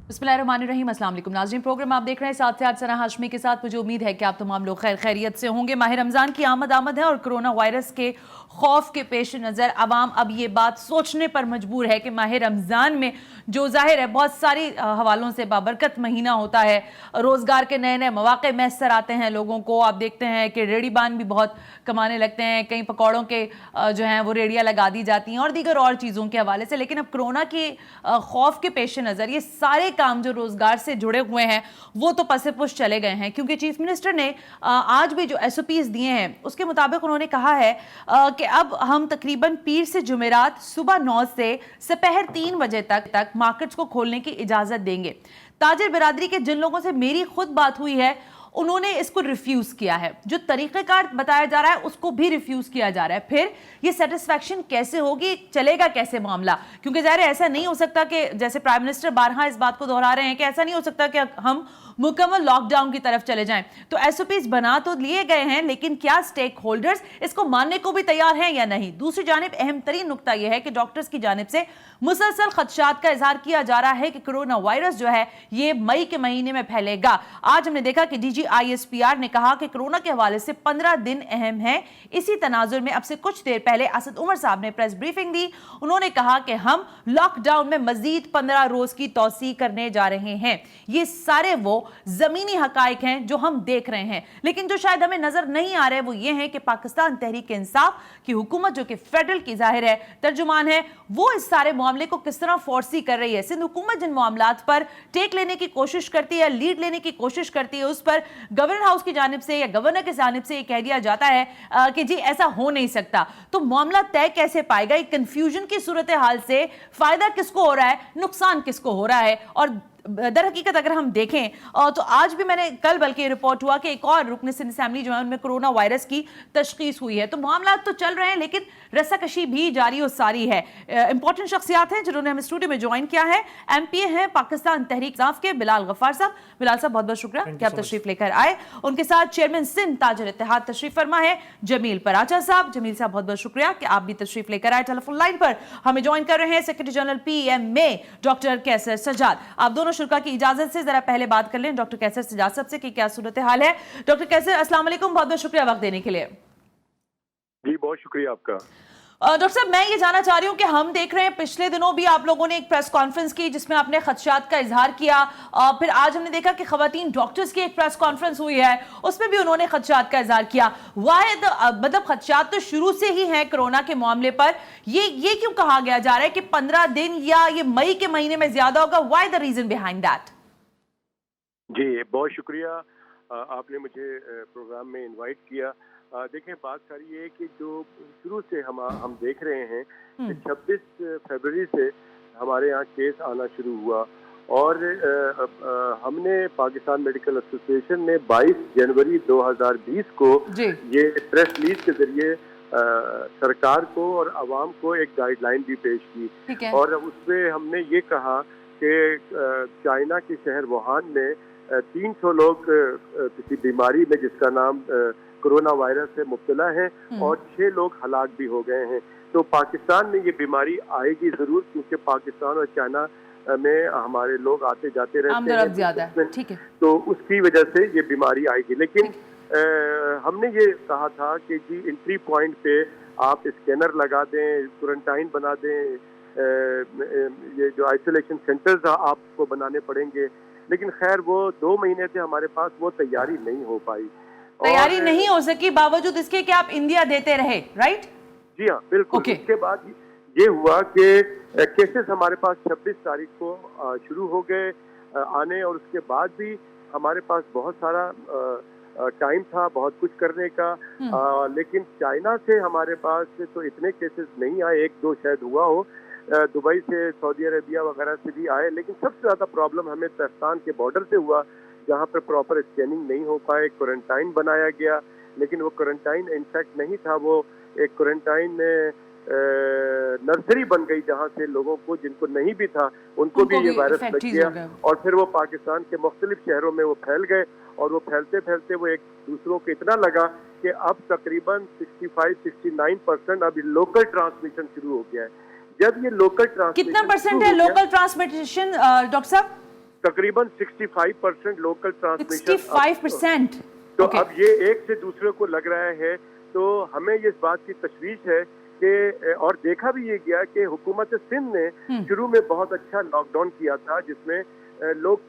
बिस्मिल्लाहिर्रहमानिर्रहीम। अस्सलाम वालेकुम नाज़रीन, प्रोग्राम आप देख रहे हैं साथ से आज सना हाशमी के साथ। मुझे उम्मीद है कि आप तमाम लोग खैरियत से होंगे। माह रमज़ान की आमद है और कोरोना वायरस के खौफ के पेश नज़र अवाम अब ये बात सोचने पर मजबूर है कि माह रमज़ान में जो ज़ाहिर है बहुत सारी हवालों से बाबरकत महीना होता है, रोज़गार के नए नए मौक़े मैसर आते हैं लोगों को। आप देखते हैं कि रेड़ीबान भी बहुत कमाने लगते हैं, कई पकौड़ों के जो हैं वो रेडियाँ लगा दी जाती हैं और दीगर और चीज़ों के हवाले से। लेकिन अब कोरोना के खौफ के पेश नज़र ये सारे काम जो रोज़गार से जुड़े हुए हैं वो तो पसे-पुश चले गए हैं, क्योंकि चीफ मिनिस्टर ने आज भी जो SOPs दिए हैं उसके मुताबिक उन्होंने कहा है कि अब हम तकरीबन पीर से जुमेरात सुबह 9 से दोपहर 3 बजे तक मार्केट्स को खोलने की इजाज़त देंगे। ताजिर बिरादरी के जिन लोगों से मेरी खुद बात हुई है उन्होंने इसको रिफ्यूज़ किया है। जो तरीक़ेकार बताया जा रहा है उसको भी रिफ्यूज़ किया जा रहा है। फिर ये सेटिस्फैक्शन कैसे होगी, चलेगा कैसे मामला? क्योंकि ज़ाहिर है ऐसा नहीं हो सकता कि जैसे प्राइम मिनिस्टर बारहा इस बात को दोहरा रहे हैं कि ऐसा नहीं हो सकता कि हम मुकम्मल लॉकडाउन की तरफ चले जाएं। तो SOPs बना तो लिए गए हैं, लेकिन क्या स्टेक होल्डर्स इसको मानने को भी तैयार हैं या नहीं? दूसरी जानिब अहम तरीन नुकता यह है कि डॉक्टर्स की जानिब से मुसलसल खदशात का इजहार किया जा रहा है कि कोरोना वायरस जो है ये मई के महीने में फैलेगा। आज हमने देखा कि DG ISPR ने कहा कि कोरोना के हवाले से 15 दिन अहम है। इसी तनाजुर में अब से कुछ देर पहले असद उमर साहब ने प्रेस ब्रीफिंग दी। उन्होंने कहा कि हम लॉकडाउन में मजीद 15 रोज की तौसी करने जा रहे हैं। ये सारे वो जमीनी हकाइक हैं जो हम देख रहे हैं, लेकिन जो शायद हमें नजर नहीं आ रहे हैं वो ये है कि पाकिस्तान तहरीक इंसाफ की हुकूमत, जो कि फेडरल की जाहिर है तर्जुमान है, वो इस सारे मामले को किस तरह फोर्सी कर रही है। सिंध हुकूमत जिन मामलात पर टेक लेने की कोशिश करती है, लीड लेने की कोशिश करती है, उस पर गवर्नर हाउस की जानिब से या गवर्नर की जानिब से ये कह दिया जाता है कि जी ऐसा हो नहीं सकता। तो मामला तय कैसे पाएगा? एक कंफ्यूजन की सूरत हाल से फायदा किसको हो रहा है, नुकसान किसको हो रहा है? और दर हकीकत अगर हम देखें तो आज भी मैंने कल बल्कि रिपोर्ट हुआ कि एक और रुकन सिंध असेंबली जो है उनमें कोरोना वायरस की तशखीस हुई है। तो मामला तो चल रहे हैं, लेकिन रस्साकशी भी जारी और सारी है। इंपॉर्टेंट शख्सियात हैं जिन्होंने हमें स्टूडियो में ज्वाइन किया है। MPA हैं पाकिस्तान तहरीक इंसाफ के बिलाल गफ्फार साहब। बिलाल साहब बहुत बहुत शुक्रिया कि आप तशरीफ लेकर आए। उनके साथ चेयरमैन सिंध ताजुल इत्तेहाद तशरीफ फरमा है जमील पराचा साहब। जमील साहब बहुत बहुत शुक्रिया कि आप भी तशरीफ लेकर आए। टेलीफोन लाइन पर हमें ज्वाइन कर रहे हैं सेक्रेटरी जनरल PMA डॉक्टर कैसर सज्जाद। आप दोनों शुरा की इजाजत से जरा पहले बात कर लें डॉक्टर कैसर सज्जाद साहब से कि क्या सूरत हाल है। डॉक्टर कैसर, अस्सलाम वालेकुम, बहुत बहुत शुक्रिया वक्त देने के लिए। जी बहुत शुक्रिया आपका। डॉक्टर साहब, मैं ये जानना चाह रही हूँ कि हम देख रहे हैं पिछले दिनों भी आप लोगों ने एक प्रेस कॉन्फ्रेंस की जिसमें आपने खदशात का इजहार किया। फिर आज हमने देखा कि खवातीन डॉक्टर्स की एक प्रेस कॉन्फ्रेंस हुई है, उसमें भी उन्होंने खदशात का इजहार किया। वाहिद मतलब खदशात तो शुरू से ही हैं कोरोना के मामले पर। ये क्यों कहा गया जा रहा है कि 15 दिन या ये मई के महीने में ज्यादा होगा? Why the reason behind that? जी बहुत शुक्रिया, आपने मुझे प्रोग्राम में इनवाइट किया। देखिए बात सारी ये है कि जो शुरू से हम देख रहे हैं कि 26 फरवरी से हमारे यहाँ केस आना शुरू हुआ और हमने पाकिस्तान मेडिकल एसोसिएशन ने 22 जनवरी 2020 को ये प्रेस रिलीज के जरिए सरकार को और आवाम को एक गाइडलाइन भी पेश की और उसमें हमने ये कहा कि चाइना के शहर वुहान में 300 लोग किसी बीमारी में जिसका नाम कोरोना वायरस से मुब्तला है और 6 लोग हलाक भी हो गए हैं। तो पाकिस्तान में ये बीमारी आएगी जरूर, क्योंकि पाकिस्तान और चाइना में हमारे लोग आते जाते रहते हैं, ज्यादा है। ठीक है। तो उसकी वजह से ये बीमारी आएगी। लेकिन हमने ये कहा था कि जी एंट्री पॉइंट पे आप स्कैनर लगा दें, क्वारंटाइन बना दें, ये जो आइसोलेशन सेंटर्स आपको बनाने पड़ेंगे। लेकिन खैर वो 2 महीने से हमारे पास वो तैयारी नहीं हो पाई। तैयारी नहीं हो सकी बावजूद इसके कि आप इंडिया देते रहे, राइट? जी हाँ बिल्कुल। उसके बाद ये हुआ कि केसेस हमारे पास 26 तारीख को शुरू हो गए आने, और उसके बाद भी हमारे पास बहुत सारा टाइम था बहुत कुछ करने का। लेकिन चाइना से हमारे पास तो इतने केसेस नहीं आए, 1-2 शायद हुआ हो, दुबई से, सऊदी अरेबिया वगैरह से भी आए। लेकिन सबसे ज़्यादा प्रॉब्लम हमें पाकिस्तान के बॉर्डर से हुआ, जहाँ पर प्रॉपर स्कैनिंग नहीं हो पाए। क्वारंटाइन बनाया गया, लेकिन वो क्वारंटाइन इनफैक्ट नहीं था, वो एक क्वारंटाइन नर्सरी बन गई, जहाँ से लोगों को जिनको नहीं भी था उनको भी ये वायरस लग गया और फिर वो पाकिस्तान के मुख्तलिफ शहरों में वो फैल गए और वो फैलते फैलते वो एक दूसरों को इतना लगा कि अब तकरीबन 65-69% अब लोकल ट्रांसमिशन शुरू हो गया है। जब ये लोकल ट्रांसमिशन कितना परसेंट है लोकल ट्रांसमिशन डॉक्टर साहब? तकरीबन 65% लोकल ट्रांसमिशन। 65%? तो अब ये एक से दूसरे को लग रहा है, तो हमें इस बात की तशवीश है कि, और देखा भी ये गया कि हुकूमत सिंध ने शुरू में बहुत अच्छा लॉकडाउन किया था जिसमें लोग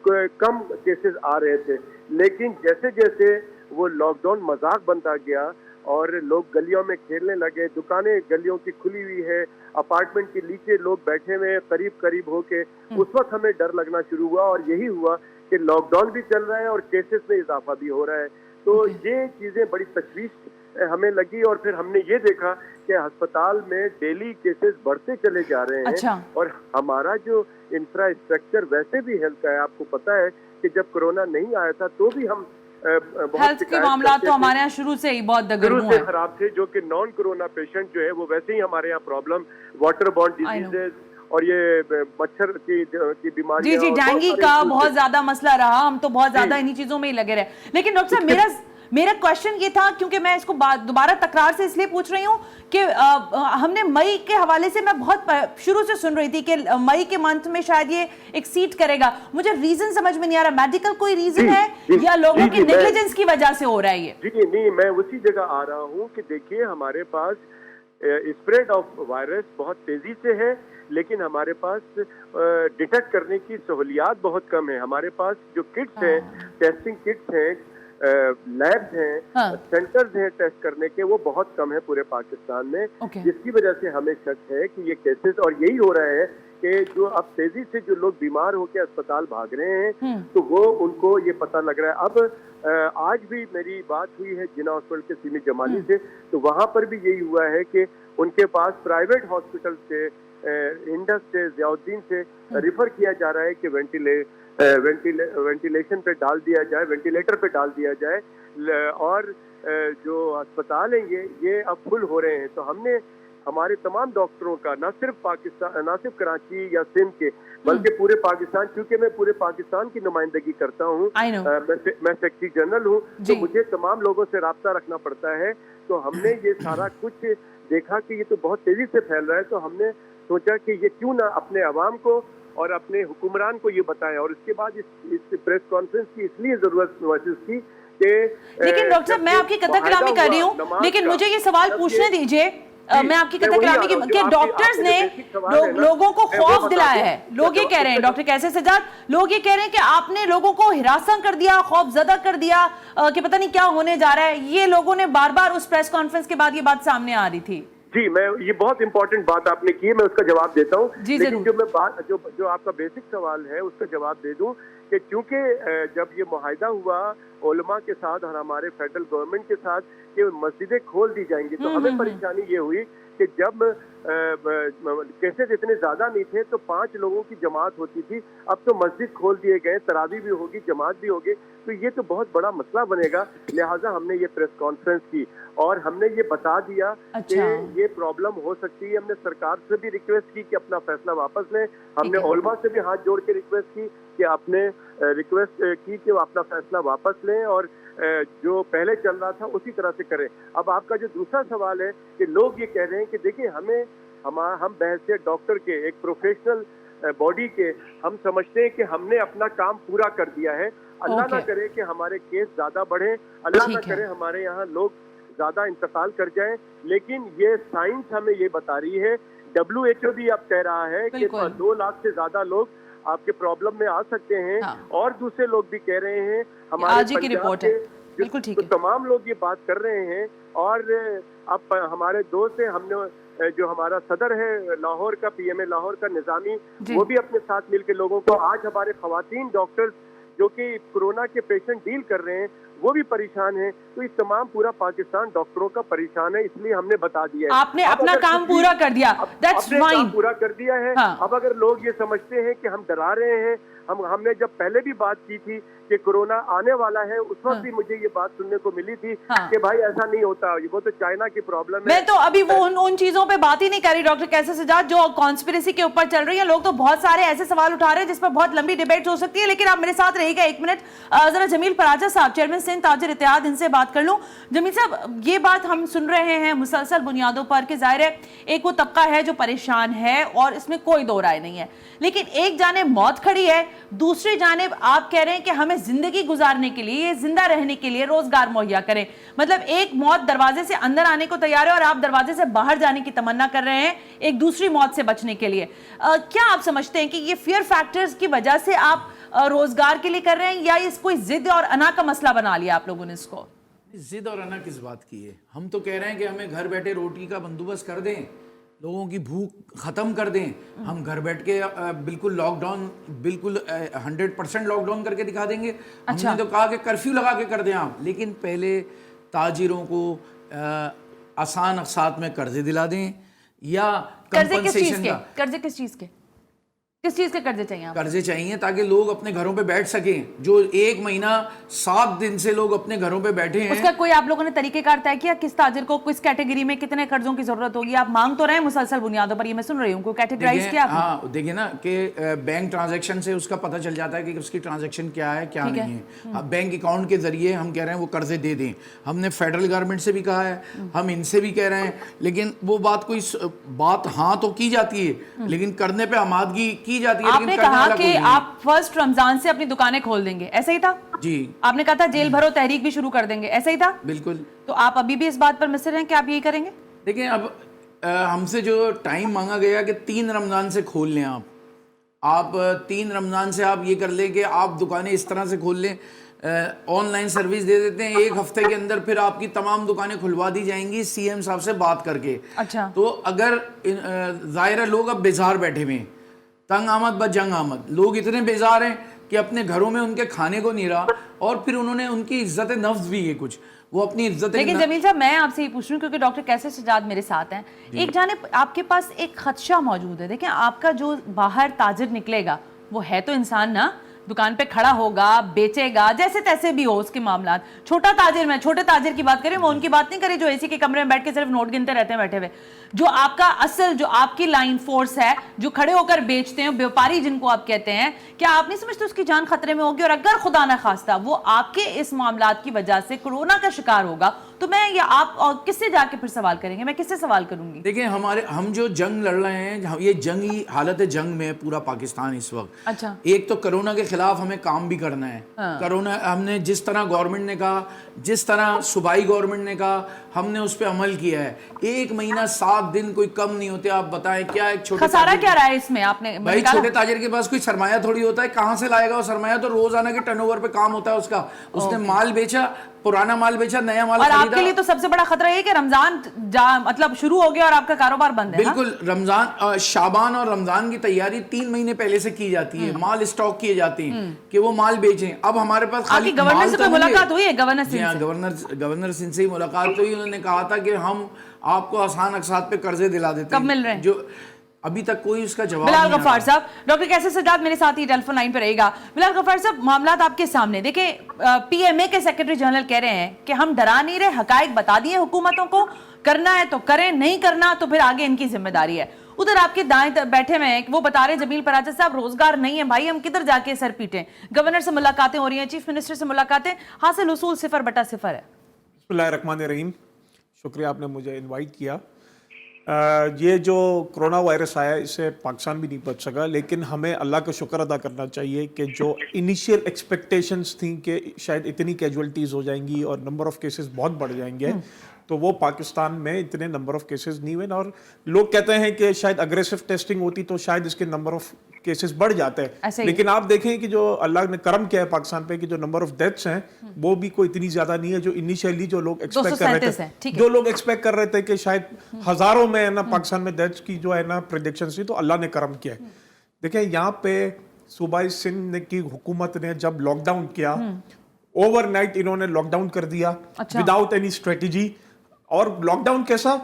कम केसेस आ रहे थे, लेकिन जैसे जैसे वो लॉकडाउन मजाक बनता गया और लोग गलियों में खेलने लगे, दुकानें गलियों की खुली हुई है, अपार्टमेंट के नीचे लोग बैठे हुए करीब करीब होके, उस वक्त हमें डर लगना शुरू हुआ और यही हुआ कि लॉकडाउन भी चल रहा है और केसेस में इजाफा भी हो रहा है। तो ये चीजें बड़ी तशवीश हमें लगी और फिर हमने ये देखा कि अस्पताल में डेली केसेस बढ़ते चले जा रहे हैं। अच्छा। और हमारा जो इंफ्रास्ट्रक्चर वैसे भी हेल्थ का है, आपको पता है कि जब कोरोना नहीं आया था तो भी हम हेल्थ के मामला तो हमारे यहाँ शुरू से ही बहुत दगड़ू हैं। खराब थे, जो कि नॉन कोरोना पेशेंट जो है वो वैसे ही हमारे यहाँ प्रॉब्लम, वाटर बॉर्न डिजीजेज और ये मच्छर की बीमारी, जी, डेंगू का बहुत ज्यादा मसला रहा, हम तो बहुत ज्यादा इन्हीं चीजों में ही लगे रहे। लेकिन डॉक्टर साहब, मेरा क्वेश्चन ये था, क्योंकि मैं इसको दोबारा तकरार से इसलिए पूछ रही हूँ कि हमने मई के हवाले से, मैं बहुत शुरू से सुन रही थी कि मई के मंथ में शायद ये एक्सीड करेगा। मुझे रीजन समझ में नहीं आ रहा, मेडिकल कोई रीजन है या लोगों की नेग्लिजेंस की वजह से हो रहा है ये? जी नहीं, मैं उसी जगह आ रहा हूँ कि देखिए हमारे पास स्प्रेड ऑफ वायरस बहुत तेजी से है, लेकिन हमारे पास डिटेक्ट करने की सहूलियात बहुत कम है। हमारे पास जो किट्स हैं, टेस्टिंग किट्स हैं, लैब्स हैं, सेंटर्स हैं टेस्ट करने के, वो बहुत कम है पूरे पाकिस्तान में, जिसकी वजह से हमें शक है कि ये केसेस, और यही हो रहा है कि जो अब तेजी से जो लोग बीमार होकर अस्पताल भाग रहे हैं तो वो उनको ये पता लग रहा है। अब आज भी मेरी बात हुई है जिना हॉस्पिटल के सीमी जमाली से, तो वहां पर भी यही हुआ है कि उनके पास प्राइवेट हॉस्पिटल से, इंडस से, जियाउद्दीन से रिफर किया जा रहा है कि वेंटिलेशन पे डाल दिया जाए, वेंटिलेटर पे डाल दिया जाए, और जो अस्पताल हैं ये अब फुल हो रहे हैं। तो हमने हमारे तमाम डॉक्टरों का, न सिर्फ पाकिस्तान, न सिर्फ कराची या सिंध के, बल्कि पूरे पाकिस्तान, क्योंकि मैं पूरे पाकिस्तान की नुमाइंदगी करता हूँ, मैं सेक्रेटरी जनरल हूँ, तो मुझे तमाम लोगों से राब्ता रखना पड़ता है। तो हमने ये सारा कुछ देखा कि ये तो बहुत तेजी से फैल रहा है, तो हमने सोचा कि ये क्यों ना अपने अवाम को और अपने हुक्मरान को ये बताएं, और इसके बाद इस प्रेस कॉन्फ्रेंस की इसलिए जरूरत महसूस की कि, लेकिन डॉक्टर साहब मैं आपकी कतई कलामी कर रही हूँ, लेकिन मुझे ये सवाल पूछने दीजिए, मैं आपकी कतई कलामी की डॉक्टर्स ने लोगों को खौफ दिलाया है। लोग ये कह रहे हैं, डॉक्टर कैसे सजाद, लोग ये कह रहे हैं कि आपने लोगों को हिरासा कर दिया, खौफ ज़दा कर दिया कि पता नहीं क्या होने जा रहा है। ये लोगों ने बार बार उस प्रेस कॉन्फ्रेंस के बाद ये बात सामने आ रही थी। जी, मैं ये बहुत इंपॉर्टेंट बात आपने की है, मैं उसका जवाब देता हूँ। लेकिन जो आपका बेसिक सवाल है उसका जवाब दे दूं कि चूंकि जब ये मुआहिदा हुआ उलमा के साथ और हमारे फेडरल गवर्नमेंट के साथ कि मस्जिदें खोल दी जाएंगी, तो हमें परेशानी ये हुई कि जब केसेस इतने ज्यादा नहीं थे तो 5 लोगों की जमात होती थी, अब तो मस्जिद खोल दिए गए, तरावी भी होगी, जमात भी होगी, तो ये तो बहुत बड़ा मसला बनेगा। लिहाजा हमने ये प्रेस कॉन्फ्रेंस की और हमने ये बता दिया कि ये प्रॉब्लम हो सकती है। हमने सरकार से भी रिक्वेस्ट की कि अपना फैसला वापस लें, हमने उलमा से भी हाथ जोड़ के रिक्वेस्ट की कि आपने रिक्वेस्ट की कि वो अपना फैसला वापस लें और जो पहले चल रहा था उसी तरह से करें। अब आपका जो दूसरा सवाल है कि लोग ये कह रहे हैं कि देखिए हम बहस डॉक्टर के, एक प्रोफेशनल बॉडी के, हम समझते हैं कि हमने अपना काम पूरा कर दिया है। अल्लाह ना करे कि हमारे केस ज्यादा बढ़े, अल्लाह ना करे हमारे यहाँ लोग ज्यादा इंतकाल कर जाएं, लेकिन ये साइंस हमें ये बता रही है, WHO भी अब कह रहा है कि 2 लाख से ज्यादा लोग आपके प्रॉब्लम में आ सकते हैं। और दूसरे लोग भी कह रहे हैं, हमारे की रिपोर्ट है, बिल्कुल ठीक है, तो तमाम लोग ये बात कर रहे हैं। और अब हमारे दोस्त हैं, हमने जो हमारा सदर है लाहौर का, PMA लाहौर का निजामी, वो भी अपने साथ मिलकर लोगों को, आज हमारे खवातीन डॉक्टर्स जो कि कोरोना के पेशेंट डील कर रहे हैं वो भी परेशान है। तो इस तमाम पूरा पाकिस्तान डॉक्टरों का परेशान है, इसलिए हमने बता दिया है। आपने अपना काम पूरा कर दिया, काम पूरा कर दिया है। अब अगर लोग ये समझते हैं कि हम डरा रहे हैं, हमने जब पहले भी बात की थी कि कोरोना आने वाला है, उस वक्त भी मुझे ये बात सुनने को मिली थी कि भाई ऐसा नहीं होता, वो तो चाइना की प्रॉब्लम है। मैं तो अभी वो उन चीजों पे बात ही नहीं कर रही डॉक्टर कैसे सजाद, जो कॉन्स्पिरेसी के ऊपर चल रही है। लोग तो बहुत सारे ऐसे सवाल उठा रहे हैं जिस पर बहुत लंबी डिबेट हो सकती है, लेकिन आप मेरे साथ रहिएगा 1 मिनट। जरा जमील पराजा साहब, चेयरमैन سندھ تاجر اتحاد، ان سے بات کر لوں. جمیل صاحب، یہ بات ہم سن رہے ہیں مسلسل بنیادوں پر کہ ظاہر ہے ایک وہ طبقہ ہے جو پریشان ہے اور اس میں کوئی دو رائے نہیں ہے، لیکن ایک جانب موت کھڑی ہے، دوسری جانب آپ کہہ رہے ہیں کہ ہمیں زندگی گزارنے کے لیے، زندہ رہنے کے لیے روزگار مہیا کریں. مطلب ایک موت دروازے سے اندر آنے کو تیار ہے اور آپ دروازے سے باہر جانے کی تمنا کر رہے ہیں ایک دوسری موت سے بچنے کے لیے. کیا آپ سمجھتے ہیں کہ یہ فیئر فیکٹرز کی وجہ سے آپ روزگار کے لیے کر رہے ہیں، یا اس کوئی ضد اور انا کا مسئلہ بنا لیا آپ لوگوں نے اس کو؟ ضد اور انا کس بات کی ہے؟ ہم تو کہہ رہے ہیں کہ ہمیں گھر بیٹھے روٹی کا بندوبست کر دیں، لوگوں کی بھوک ختم کر دیں. ہم گھر بیٹھ کے بالکل لاک ڈاؤن، بالکل 100% لاک ڈاؤن کر کے دکھا دیں گے. ہم نے تو کہا کہ کرفیو لگا کے کر دیں آپ، لیکن پہلے تاجروں کو آسان اقساط میں قرضے دلا دیں یا کمپنسیشن کا. قرضے کس چیز کے؟ کس چیز کے قرضے چاہیے؟ قرضے چاہیے تاکہ لوگ اپنے گھروں پہ بیٹھ سکیں. جو 1 مہینہ 7 دن سے لوگ اپنے گھروں پہ بیٹھے ہیں، اس کا کوئی آپ لوگوں نے طریقہ کار طے کیا کس تاجر کو کس کیٹیگری میں کتنے قرضوں کی ضرورت ہوگی؟ آپ مانگ تو رہے ہیں مسلسل بنیادوں پر، یہ میں سن رہی ہوں، کو کیٹیگرائز کیا آپ نے؟ ہاں دیکھیں نا کہ بینک ٹرانزیکشن سے اس کا پتہ چل جاتا ہے کہ اس کی ٹرانزیکشن کیا ہے کیا نہیں ہے. بینک اکاؤنٹ کے ذریعے ہم کہہ رہے ہیں وہ قرضے دے دیں. ہم نے فیڈرل گورنمنٹ سے بھی کہا ہے، ہم ان سے بھی کہہ رہے ہیں، لیکن وہ بات ہاں تو کی جاتی ہے لیکن کرنے پہ آمادگی کی جاتی ہے. آپ نے کہا کہ آپ فرسٹ رمضان سے اپنی دکانیں کھول دیں گے، ایسا ہی تھا؟ جی. آپ نے کہا تھا جیل بھرو تحریک بھی شروع کر دیں گے، ایسا ہی تھا؟ بالکل. تو آپ ابھی بھی اس بات پر مصر ہیں کہ آپ یہی کریں گے؟ دیکھیں اب ہم سے جو ٹائم مانگا گیا کہ 3 رمضان سے کھول لیں آپ 3 رمضان سے آپ یہ کر لیں کہ آپ دکانیں اس طرح سے کھول لیں، آن لائن سروس دے دیتے ہیں 1 ہفتے کے اندر، پھر آپ کی تمام دکانیں کھلوا دی جائیں گی سی ایم صاحب سے بات کر کے. اچھا. تو اگر ظاہر لوگ اب بیزار بیٹھے ہوئے ہیں، تنگ آمد بد جنگ آمد، لوگ اتنے بیزار ہیں کہ اپنے گھروں میں ان کے کھانے کو نہیں رہا، اور پھر انہوں نے ان کی عزت نفس بھی ہے کچھ، وہ اپنی عزت. لیکن جمیل صاحب میں آپ سے یہ پوچھ رہی ہوں کیونکہ ڈاکٹر کیسر سجاد میرے ساتھ ہیں. ایک جانب آپ کے پاس ایک خدشہ موجود ہے، دیکھیں آپ کا جو باہر تاجر نکلے گا وہ ہے تو انسان نا، دکان پہ کھڑا ہوگا، بیچے گا، جیسے تیسے بھی ہو اس کے معاملات. چھوٹا تاجر، میں چھوٹے تاجر کی بات کریں، وہ ان کی بات نہیں کرے جو اے سی کے کمرے میں بیٹھ کے صرف نوٹ گنتے رہتے ہیں بیٹھے ہوئے. جو آپ کا اصل، جو آپ کی لائن فورس ہے، جو کھڑے ہو کر بیچتے ہیں، بیوپاری جن کو آپ کہتے ہیں، کیا آپ نہیں سمجھتے اس کی جان خطرے میں ہوگی؟ اور اگر خدا نہ خواستہ وہ آپ کے اس معاملات کی وجہ سے کورونا کا شکار ہوگا تو میں یا آپ کس سے جا کے پھر سوال کریں گے؟ میں کس سے سوال کروں گی؟ دیکھیں ہم جو جنگ لڑ رہے ہیں، یہ جنگی حالت جنگ میں پورا پاکستان اس وقت. اچھا. ایک تو کرونا کے خلاف ہمیں کام بھی کرنا ہے. کرونا ہم نے جس طرح گورنمنٹ نے کہا، جس طرح صوبائی گورنمنٹ نے کہا، ہم نے اس پہ عمل کیا ہے. 1 مہینہ 7 دن کوئی کم نہیں ہوتے. آپ بتائیں کیا ایک چھوٹے خسارہ کیا رہا ہے اس میں؟ آپ نے بھائی چھوٹے تاجر کے پاس کوئی سرمایہ تھوڑی ہوتا ہے، کہاں سے لائے گا وہ سرمایہ؟ تو روزانہ کے ٹرن اوور پہ کام ہوتا ہے اس کا. اس نے مال بیچا، پرانا مال بیچا، نیا مال خریدا. اور آپ کے لیے تو سب سے بڑا خطرہ یہ کہ رمضان مطلب شروع ہو گیا اور آپ کا کاروبار بند ہے. بالکل. رمضان، شعبان اور رمضان کی تیاری 3 مہینے پہلے سے کی جاتی ہے. مال اسٹاک کیے جاتے ہیں کہ وہ مال بیچیں. اب ہمارے پاس خالی گورنر سے ملاقات ہوئی ہے؟ گورنر سندھ سے ملاقات ہوئی. انہوں نے کہا تھا کہ ہم آپ کو آسان اقساط پہ قرضے دلا دیتے ہیں. کب مل رہے ہیں؟ جو ابھی تک کوئی اس کا جواب بلال نہیں. غفار صاحب، ڈاکٹر کیسر سجاد میرے ساتھ ہی ٹیلی فون لائن پہ رہے گا. بلال غفار صاحب، معاملات آپ کے سامنے. دیکھیں پی ایم اے کے سیکرٹری جنرل کہہ رہے ہیں کہ ہم ڈرا نہیں رہے، حقائق بتا دیے حکومتوں کو، کرنا ہے تو کریں، نہیں کرنا تو پھر آگے ان کی ذمہ داری ہے. ادھر آپ کے دائیں بیٹھے ہوئے ہیں، وہ بتا رہے جمیل پراجا صاحب روزگار نہیں ہے بھائی، ہم کدھر جا کے سر پیٹیں. گورنر سے ملاقاتیں ہو رہی ہیں، چیف منسٹر سے ملاقاتیں، حاصل حصول 0/0 ہے. بسم اللہ الرحمن الرحیم. شکریہ آپ نے مجھے انوائٹ کیا. یہ جو کرونا وائرس آیا اس سے پاکستان بھی نہیں بچ سکا، لیکن ہمیں اللہ کا شکر ادا کرنا چاہیے کہ جو انیشیل ایکسپیکٹیشنز تھیں کہ شاید اتنی کیجوالٹیز ہو جائیں گی اور نمبر آف کیسز بہت بڑھ جائیں گے، تو وہ پاکستان میں اتنے نمبر آف کیسز نہیں ہوئے. اور لوگ کہتے ہیں کہ شاید اگریسو ٹیسٹنگ ہوتی تو شاید اس کے نمبر آف کیسز بڑھ جاتے ہیں، لیکن آپ دیکھیں کہ جو اللہ نے کرم کیا ہے پاکستان پہ کہ جو نمبر آف ڈیتھس ہیں وہ بھی کوئی اتنی زیادہ نہیں ہے جو انیشیلی جو لوگ ایکسپیکٹ کر رہے تھے. جو لوگ ایکسپیکٹ کر رہے تھے کہ شاید ہزاروں میں ہے نا پاکستان میں ڈیتھس کی جو ہے نا پریڈکشن تھی، تو اللہ نے کرم کیا ہے. دیکھیں یہاں پہ صوبائی سندھ کی حکومت نے جب لاک ڈاؤن کیا، اوور نائٹ انہوں نے لاک ڈاؤن کر دیا وداؤٹ اینی اسٹریٹجی. اور لاک ڈاؤن کیسا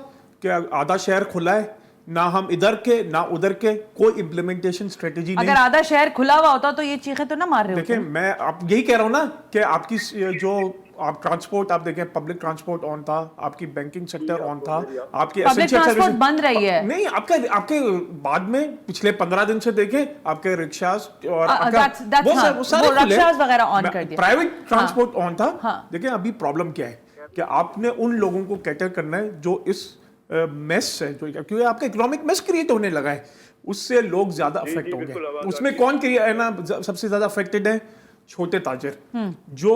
کہ آدھا شہر کھلا ہے، نہ ہم ادھر کے نہ ادھر کے، کوئی امپلیمنٹیشن اسٹریٹجی نہیں. اگر آدھا شہر کھلا ہوا ہوتا تو یہ چیخیں تو نہ مار رہے ہوتے. دیکھیں میں آپ یہی کہہ رہا ہوں نا کہ آپ کی جو आप ट्रांसपोर्ट आप देखें, पब्लिक ट्रांसपोर्ट ऑन था, आपकी बैंकिंग सेक्टर ऑन था, आपकी पब्लिक essential ट्रांसपोर्ट services- बंद रही है। नहीं, आपके बाद में पिछले 15 दिन से देखें आपके रिक्शास और वो रिक्शास वगैरह ऑन कर दिया, प्राइवेट ट्रांसपोर्ट ऑन था। हाँ। देखें अभी प्रॉब्लम क्या है कि आपने उन लोगों को कैटर करना है जो इस मेस से, जो क्योंकि आपका इकोनॉमिक मेस क्रिएट होने लगा है, उससे लोग ज्यादा अफेक्ट होंगे। उसमें कौन है ना सबसे ज्यादा अफेक्टेड है? छोटे ताजिर जो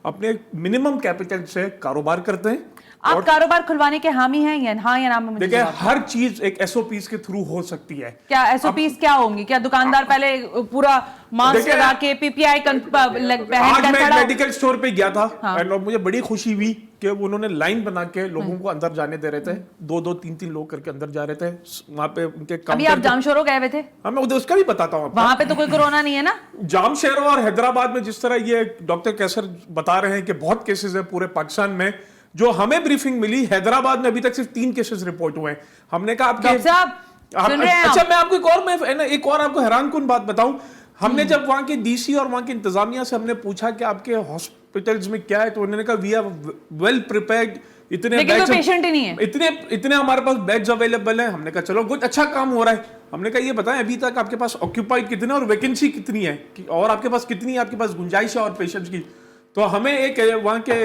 अपने मिनिमम कैपिटल से कारोबार करते हैं। आप कारोबार खुलवाने के हामी हैं या हाँ या ना में मुझे देखिए, जवाब हर चीज एक एसओपीस के थ्रू हो सकती है। क्या एसओपीस क्या होंगी? क्या दुकानदार पहले पूरा मास्क देखिए, लगा के पीपीआई आज मैं एक खड़ा मेडिकल स्टोर पे गया था हाँ। और मुझे बड़ी खुशी हुई कि उन्होंने लाइन बना के लोगों को अंदर जाने दे रहे थे। 2-2, 3-3 लोग करके अंदर जा रहे थे। वहां पे उनके अभी आप जामशोरो गए हुए थे, हाँ, मैं उसका भी बताता हूँ। वहां पे तो कोई कोरोना नहीं है ना? जामशेरो और हैदराबाद में जिस तरह ये डॉक्टर कैसर बता रहे हैं कि बहुत केसेस है पूरे पाकिस्तान में, जो हमें ब्रीफिंग मिली, हैदराबाद में अभी तक सिर्फ 3 केसेस रिपोर्ट हुए हैं। हमने कहा डॉक्टर साहब सुन रहे हैं? अच्छा, मैं आपको एक और आपको हैरान कुन बात बताऊं। हमने जब वहां के डीसी और वहां की इंतजामिया से हमने पूछा कि आपके हॉस्पिटल्स में क्या है, तो उन्होंने कहा वी आर वेल प्रिपेयर्ड, इतने लेकिन कोई पेशेंट ही नहीं है, इतने हमारे पास बेड्स अवेलेबल हैं। हमने कहा चलो कुछ अच्छा काम हो रहा है। हमने कहा ये बताएं अभी तक आपके पास ऑक्यूपाइड कितने और वैकेंसी कितनी है और आपके पास कितनी आपके पास गुंजाइश है और पेशेंट्स की। तो हमें एक वहाँ के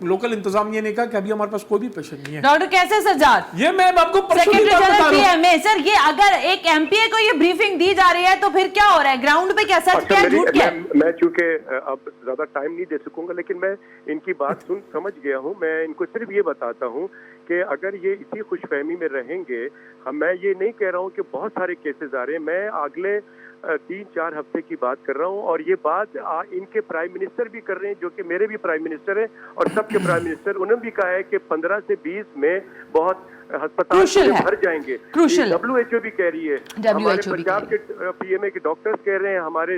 लोकल इंतजामिया ने कहा कि अभी हमारे पास कोई भी पेशेंट नहीं है। डॉक्टर कैसे सज्जाद, ये मैं आपको सेक्रेटरी जनरल पीएमए, सर ये अगर एक एमपीए को ये ब्रीफिंग दी जा रही है तो फिर क्या हो रहा है ग्राउंड पे? क्या सच क्या है, झूठ क्या है? मैं चूंकि अब ज्यादा टाइम नहीं दे सकूंगा, लेकिन मैं इनकी बात समझ गया हूं। मैं इनको सिर्फ ये बताता हूं कि अगर ये इसी खुशफहमी में रहेंगे, मैं ये नहीं कह रहा हूं कि बहुत सारे केसेस आ रहे हैं, मैं अगले 3-4 हफ्ते की बात कर रहा हूं, और ये बात इनके प्राइम मिनिस्टर भी कर रहे हैं, जो कि मेरे भी प्राइम मिनिस्टर हैं और सबके प्राइम मिनिस्टर। उन्होंने भी कहा है कि 15 से 20 में बहुत अस्पताल भर जाएंगे। WHO भी कह रही है, हमारे पंजाब के पीएमए के डॉक्टर्स कह रहे हैं, हमारे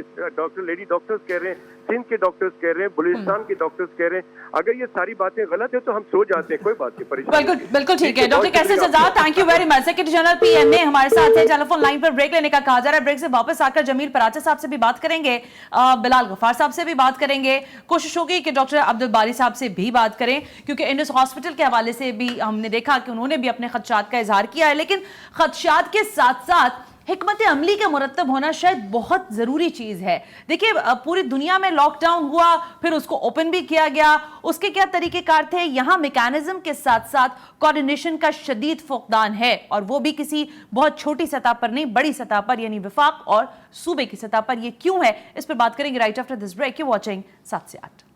लेडी डॉक्टर्स कह रहे हैं, सिंध के डॉक्टर्स कह रहे हैं, बलूचिस्तान के डॉक्टर्स कह रहे हैं। अगर ये सारी बातें गलत है तो हम सो जाते हैं, कोई बात नहीं, परेशानी बिल्कुल ठीक है। डॉक्टर कैसे Sajjad, thank you very much. Secretary general PMA हमारे साथ है, टेलीफोन लाइन पर ब्रेक लेने का कहा जा रहा है। ब्रेक से वापस आकर जमील पराचा साहब से भी बात करेंगे, बिलाल गफ्फार साहब से भी बात करेंगे, कोशिश होगी कि डॉक्टर अब्दुल बारी साहब से भी बात करें, क्योंकि इंडस हॉस्पिटल के हवाले से भी हमने देखा कि उन्होंने भी अपने खदशात का इजहार किया है। लेकिन खदशात के साथ साथ हिकमत अमली का मुरतब होना शायद बहुत जरूरी चीज है। देखिए, पूरी दुनिया में लॉकडाउन हुआ, फिर उसको ओपन भी किया गया, उसके क्या तरीकेकार थे, यहाँ मैकेनिज्म के साथ साथ कोऑर्डिनेशन का शदीद फुकदान है, और वो भी किसी बहुत छोटी सतह पर नहीं, बड़ी सतह पर, यानी विफाक और सूबे की सतह पर। ये क्यों है, इस पर बात करेंगे right after this break. You watching 7 से 8।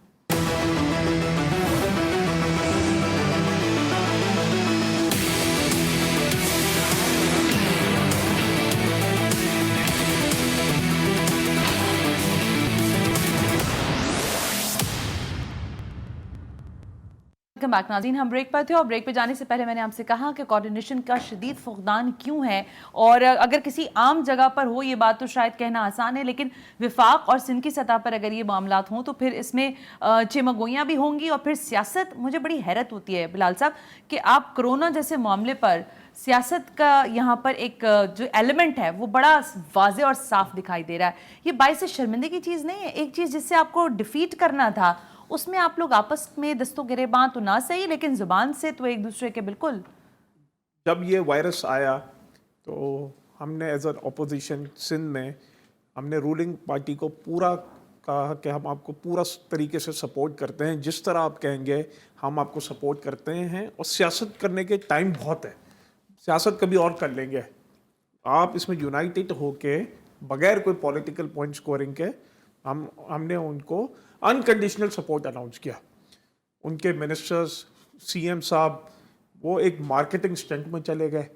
बैक नाज़रीन, हम ब्रेक पर थे और ब्रेक पे जाने से पहले मैंने आपसे कहा कि कोऑर्डिनेशन का शदीद फुकदान क्यों है, और अगर किसी आम जगह पर हो ये बात तो शायद कहना आसान है, लेकिन विफाक और सिंध की सतह पर अगर ये मामलात हों तो फिर इसमें चिमगोइयाँ भी होंगी और फिर सियासत। मुझे बड़ी हैरत होती है बिलाल साहब कि आप कोरोना जैसे मामले पर सियासत का यहाँ पर एक जो एलिमेंट है वो बड़ा वाज़े और साफ दिखाई दे रहा है। ये बाइस शर्मिंदगी की चीज़ नहीं है, एक चीज़ जिससे आपको डिफीट करना था उसमें आप लोग आपस में दस्तों गिरेबान तो ना सही, लेकिन जुबान से तो एक दूसरे के बिल्कुल। जब ये वायरस आया तो हमने एज एन अपोजिशन सिंध में हमने रूलिंग पार्टी को पूरा कहा कि हम आपको पूरा तरीके से सपोर्ट करते हैं, जिस तरह आप कहेंगे हम आपको सपोर्ट करते हैं, और सियासत करने के टाइम बहुत है, सियासत कभी और कर लेंगे। आप इसमें यूनाइटेड होके बगैर कोई पॉलिटिकल पॉइंट स्कोरिंग के हमने उनको अनकंडीशनल सपोर्ट अनाउंस किया। उनके मिनिस्टर्स, सीएम साहब वो एक मार्केटिंग स्टंट में चले गए,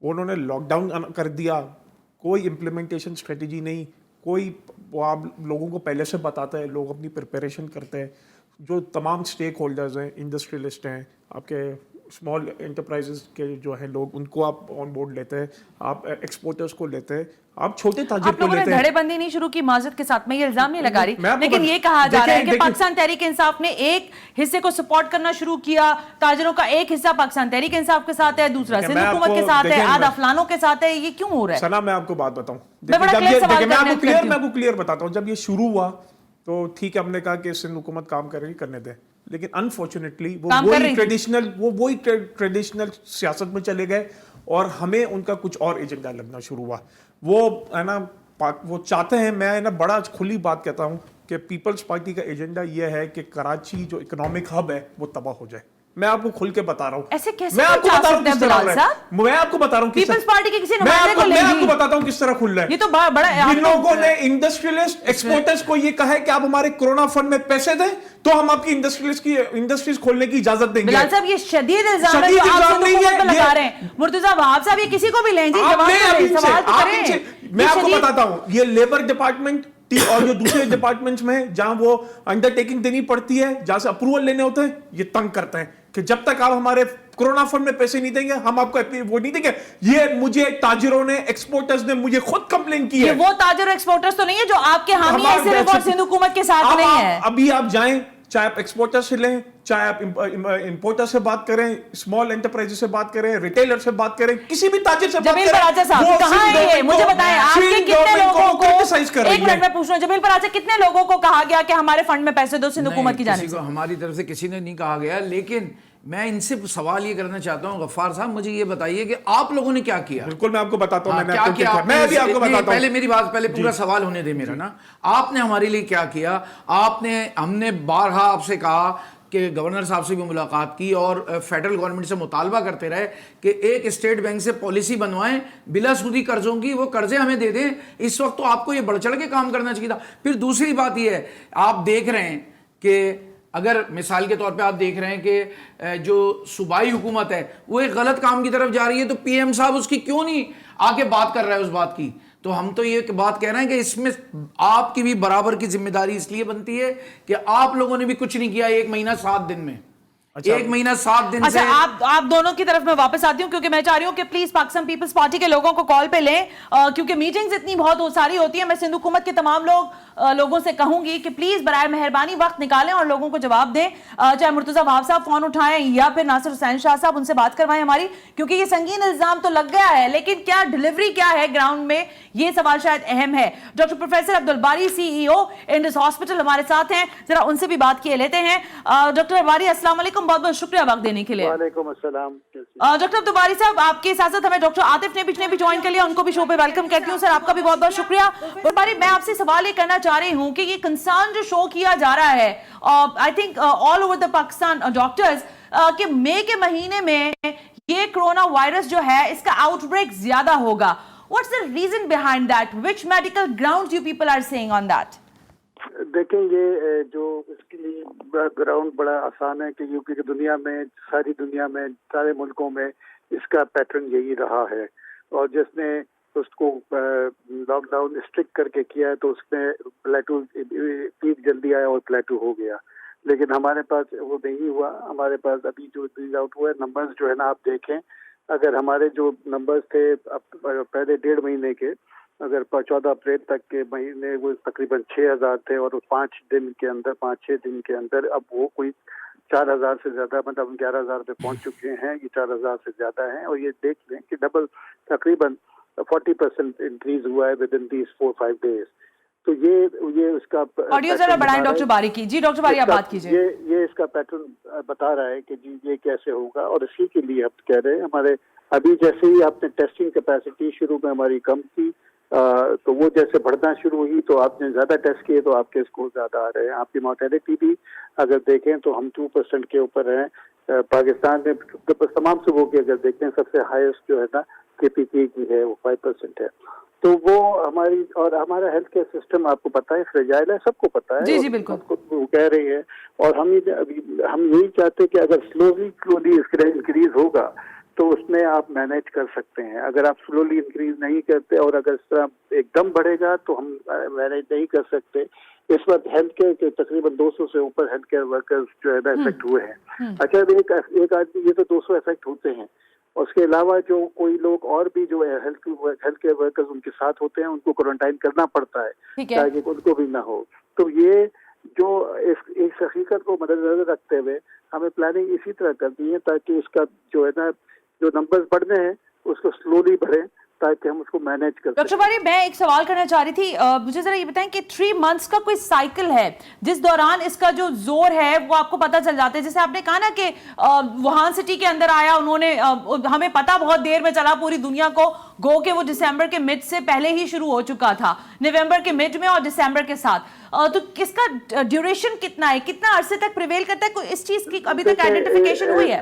उन्होंने लॉकडाउन कर दिया, कोई इम्प्लीमेंटेशन स्ट्रेटजी नहीं, कोई वो आप लोगों को पहले से बताते हैं, लोग अपनी प्रिपरेशन करते हैं। जो तमाम स्टेक होल्डर्स हैं, इंडस्ट्रियलिस्ट हैं, आपके स्मॉल एंटरप्राइजेस के जो हैं लोग, उनको आप ऑन बोर्ड लेते हैं, आप एक्सपोर्टर्स को लेते हैं, आप छोटे ताजिर को लेते हैं। धड़ेबंदी नहीं शुरू की माजरत के साथ, मैं ये इल्जाम नहीं लगा रही, लेकिन ये कहा जा रहा है कि पाकिस्तान तहरीक इंसाफ ने एक हिस्से को सपोर्ट करना शुरू किया, ताजिरों का एक हिस्सा पाकिस्तान तहरीक इंसाफ के साथ है, दूसरा सिंध हुकूमत के साथ है, आधा फलानों के साथ है। ये क्यों हो रहा है? सना, मैं आपको बात बताऊं, मैं आपको क्लियर बताता हूं। जब ये शुरू हुआ तो ठीक है, हमने कहा कि सिंध हुकूमत काम करेगी, करने दें, لیکن انفارچونیٹلی کام کر رہی وہ وہی ٹریڈیشنل سیاست میں چلے گئے اور ہمیں ان کا کچھ اور ایجنڈا لگنا شروع ہوا. وہ ہے نا وہ چاہتے ہیں, میں نا بڑا کھلی بات کہتا ہوں کہ پیپلز پارٹی کا ایجنڈا یہ ہے کہ کراچی جو اکنامک ہب ہے وہ تباہ ہو جائے. میں آپ کو کھل کے بتا رہا ہوں, ایسے کیسے میں آپ کو بتا رہا ہوں کس طرح ہو رہا ہے, میں آپ کو بتا رہا ہوں پیپلز پارٹی کے کسی نمائندے کو لے میں آپ کو بتاتا ہوں کس طرح کھل رہا ہے. یہ تو بڑا ان لوگوں نے انڈسٹریلسٹ ایکسپورٹرز کو یہ کہا ہے کہ آپ ہمارے کورونا فنڈ میں پیسے دیں تو ہم آپ کی انڈسٹریز کھولنے کی اجازت دیں گے. بلال صاحب یہ شدید الزام ہے جو آپ حکومت پہ لگا رہے ہیں. مرتضیٰ وہاب صاحب یہ کسی کو بھی لیں جی, سوال تو کریں. میں آپ کو بتاتا ہوں, یہ لیبر ڈپارٹمنٹ اور جو دوسرے ڈپارٹمنٹس میں جہاں وہ انڈر ٹیکنگ دینی پڑتی ہے, جہاں سے اپروول لینے ہوتے ہیں, یہ تنگ کرتے ہیں کہ جب تک آپ ہمارے کورونا فنڈ میں پیسے نہیں دیں گے ہم آپ کو وہ نہیں دیں گے. یہ مجھے تاجروں نے, ایکسپورٹرز نے مجھے خود کمپلین کی ہے. یہ وہ تاجر ایکسپورٹرز تو نہیں ہے جو آپ کے حامی ہیں صرف اور سندھ حکومت کے ساتھ نہیں ہے. ابھی آپ جائیں, چاہے آپ ایکسپورٹر سے لیں, چاہے آپ امپورٹر سے بات کریں, اسمال انٹرپرائز سے بات کریں, ریٹیلر سے بات کریں, کسی بھی تاجر سے بات کریں. جمیل پراچا صاحب کہاں ہے یہ مجھے بتائیں, آپ کے کتنے لوگوں کو, ایک منٹ میں پوچھ رہا ہوں, جمیل پراچا کتنے لوگوں کو کہا گیا کہ ہمارے فنڈ میں پیسے دو سندھ حکومت کی جانب سے؟ ہماری طرف سے کسی نے نہیں کہا گیا, لیکن میں ان سے سوال یہ کرنا چاہتا ہوں, غفار صاحب مجھے یہ بتائیے کہ آپ لوگوں نے کیا کیا. بالکل میں آپ کو بتاتا ہوں, میں بھی آپ کو بتاتا ہوں. پہلے میری بات, پہلے پورا سوال ہونے دے میرا نا. آپ نے ہمارے لیے کیا کیا؟ ہم نے بارہا آپ سے کہا کہ گورنر صاحب سے بھی ملاقات کی اور فیڈرل گورنمنٹ سے مطالبہ کرتے رہے کہ ایک اسٹیٹ بینک سے پالیسی بنوائیں بلا سودی قرضوں کی, وہ قرضے ہمیں دے دیں. اس وقت تو آپ کو یہ بڑھ چڑھ کے کام کرنا چاہیے تھا. پھر دوسری بات یہ ہے, آپ دیکھ رہے ہیں کہ اگر مثال کے طور پہ آپ دیکھ رہے ہیں کہ جو صوبائی حکومت ہے وہ ایک غلط کام کی طرف جا رہی ہے, تو پی ایم صاحب اس کی کیوں نہیں آ کے بات کر رہا ہے اس بات کی. تو ہم تو یہ بات کہہ رہے ہیں کہ اس میں آپ کی بھی برابر کی ذمہ داری اس لیے بنتی ہے کہ آپ لوگوں نے بھی کچھ نہیں کیا 1 مہینہ 7 دن میں. 1 مہینہ 7 دن سے. اچھا آپ دونوں کی طرف میں واپس آتی ہوں کیونکہ میں چاہ رہی ہوں کہ پلیز پاکستان پیپلز پارٹی کے لوگوں کو کال پہ لیں, کیونکہ میٹنگز اتنی بہت ساری ہوتی ہیں. میں سندھ حکومت کے تمام لوگوں سے کہوں گی کہ پلیز برائے مہربانی وقت نکالیں اور لوگوں کو جواب دیں, چاہے مرتضیٰ وہاب صاحب فون اٹھائیں یا پھر ناصر حسین شاہ صاحب, ان سے بات کروائیں ہماری, کیونکہ یہ سنگین الزام تو لگ گیا ہے لیکن کیا ڈیلیوری کیا ہے گراؤنڈ میں, یہ سوال شاید اہم ہے. ڈاکٹر پروفیسر عبدالباری سی ای او انڈس ہاسپٹل ہمارے ساتھ ہیں, ذرا ان سے بھی بات کیے لیتے ہیں. ڈاکٹر عبدالباری السلام علیکم, بہت بہت شکریہ وقت دینے کے لیے. وعلیکم السلام. ڈاکٹر عبدالباری صاحب آپ کے ساتھ ساتھ ہمیں ڈاکٹر عاطف نے بھی جوائن کر لیا, ان کو بھی شو پہ ویلکم کرتی ہوں. سر آپ کا بھی بہت بہت شکریہ. عبدالباری میں آپ سے سوال یہ کرنا چاہ رہی ہوں کہ یہ کنسرن جو شو کیا جا رہا ہے I think all over the Pakistan doctors کہ مئی کے مہینے میں یہ کرونا وائرس جو ہے اس کا آؤٹ بریک زیادہ ہوگا. What's the reason behind that? Which medical grounds you people are saying on that? دیکھیں یہ جو اس کے لیے گراؤنڈ بڑا آسان ہے کہ کیونکہ دنیا میں, ساری دنیا میں, سارے ملکوں میں اس کا پیٹرن یہی رہا ہے, اور جس نے اس کو لاک ڈاؤن اسٹرکٹ کر کے کیا ہے تو اس میں پلیٹو پیک جلدی آیا اور پلیٹو ہو گیا. لیکن ہمارے پاس وہ نہیں ہوا. ہمارے پاس ابھی جو ریز آؤٹ ہوا ہے نمبرز جو ہے نا, آپ دیکھیں اگر ہمارے جو نمبرز تھے پہلے 1.5 مہینے کے, اگر 14 اپریل تک کے مہینے وہ تقریباً 6,000 تھے, اور 5 دن کے اندر 5-6 دن کے اندر اب وہ کوئی 4,000 سے زیادہ, مطلب 11,000 پہ پہنچ چکے ہیں. یہ 4,000 سے زیادہ ہیں, اور یہ دیکھ لیں کہ ڈبل تقریباً 40% انکریز ہوا ہے ود ان دیز 4-5 days. تو یہ اس کا آڈیو ذرا بڑھائیں ڈاکٹر باری کی. جی ڈاکٹر باری آپ بات کیجیے. یہ اس کا پیٹرن بتا رہا ہے کہ جی یہ کیسے ہوگا, اور اسی کے لیے آپ کہہ رہے ہیں ہمارے ابھی جیسے ہی آپ نے ٹیسٹنگ کیپیسٹی شروع میں ہماری کم کی, تو وہ جیسے بڑھنا شروع ہوئی تو آپ نے زیادہ ٹیسٹ کیے تو آپ کے اسکور زیادہ آ رہے ہیں. آپ کی مورٹیلٹی بھی اگر دیکھیں تو ہم 2% کے اوپر ہیں. پاکستان میں تمام صوبوں کی اگر دیکھیں سب سے ہائیسٹ جو ہے نا KPK کی ہے وہ 5% ہے. تو وہ ہماری, اور ہمارا ہیلتھ کیئر سسٹم آپ کو پتا ہے فریجائل ہے, سب کو پتا ہے. جی بالکل وہ کہہ رہی ہے, اور ہم یہی چاہتے کہ اگر سلولی انکریز ہوگا تو اس میں آپ مینیج کر سکتے ہیں. اگر آپ سلولی انکریز نہیں کرتے اور اگر اس طرح ایک دم بڑھے گا تو ہم مینیج نہیں کر سکتے. اس وقت ہیلتھ کیئر کے تقریباً 200 سے اوپر ہیلتھ کیئر ورکرز جو ہے نا افیکٹ ہوئے ہیں. اچھا ایک آدمی, یہ تو 200 افیکٹ ہوتے ہیں, اس کے علاوہ جو کوئی لوگ اور بھی جو ہیلتھ کیئر ورکرز ان کے ساتھ ہوتے ہیں ان کو کوارنٹائن کرنا پڑتا ہے تاکہ ان کو بھی نہ ہو. تو یہ جو اس حقیقت کو مد نظر رکھتے ہوئے ہمیں پلاننگ اسی طرح کرنی ہے تاکہ اس کا جو ہے نا جو نمبرز بڑھنے ہیں اس کو سلولی بڑھیں लगता है कि हम उसको मैनेज कर डॉक्टर बारी, मैं एक सवाल करना चाह रही थी, मुझे जरा ये बताएं कि 3 मंथ्स का कोई साइकिल है जिस दौरान इसका जो जोर है वो आपको पता चल जाता है? जैसे आपने कहा ना कि वुहान सिटी के अंदर आया, उन्होंने हमें पता बहुत देर में चला पूरी दुनिया को, गो के वो दिसंबर के मिड से पहले ही शुरू हो चुका था, नवंबर के मिड में और दिसंबर के साथ। तो किसका ड्यूरेशन कितना है, कितना अरसे तक प्रिवेल करता है? कोई इस चीज की अभी तक आइडेंटिफिकेशन हुई है?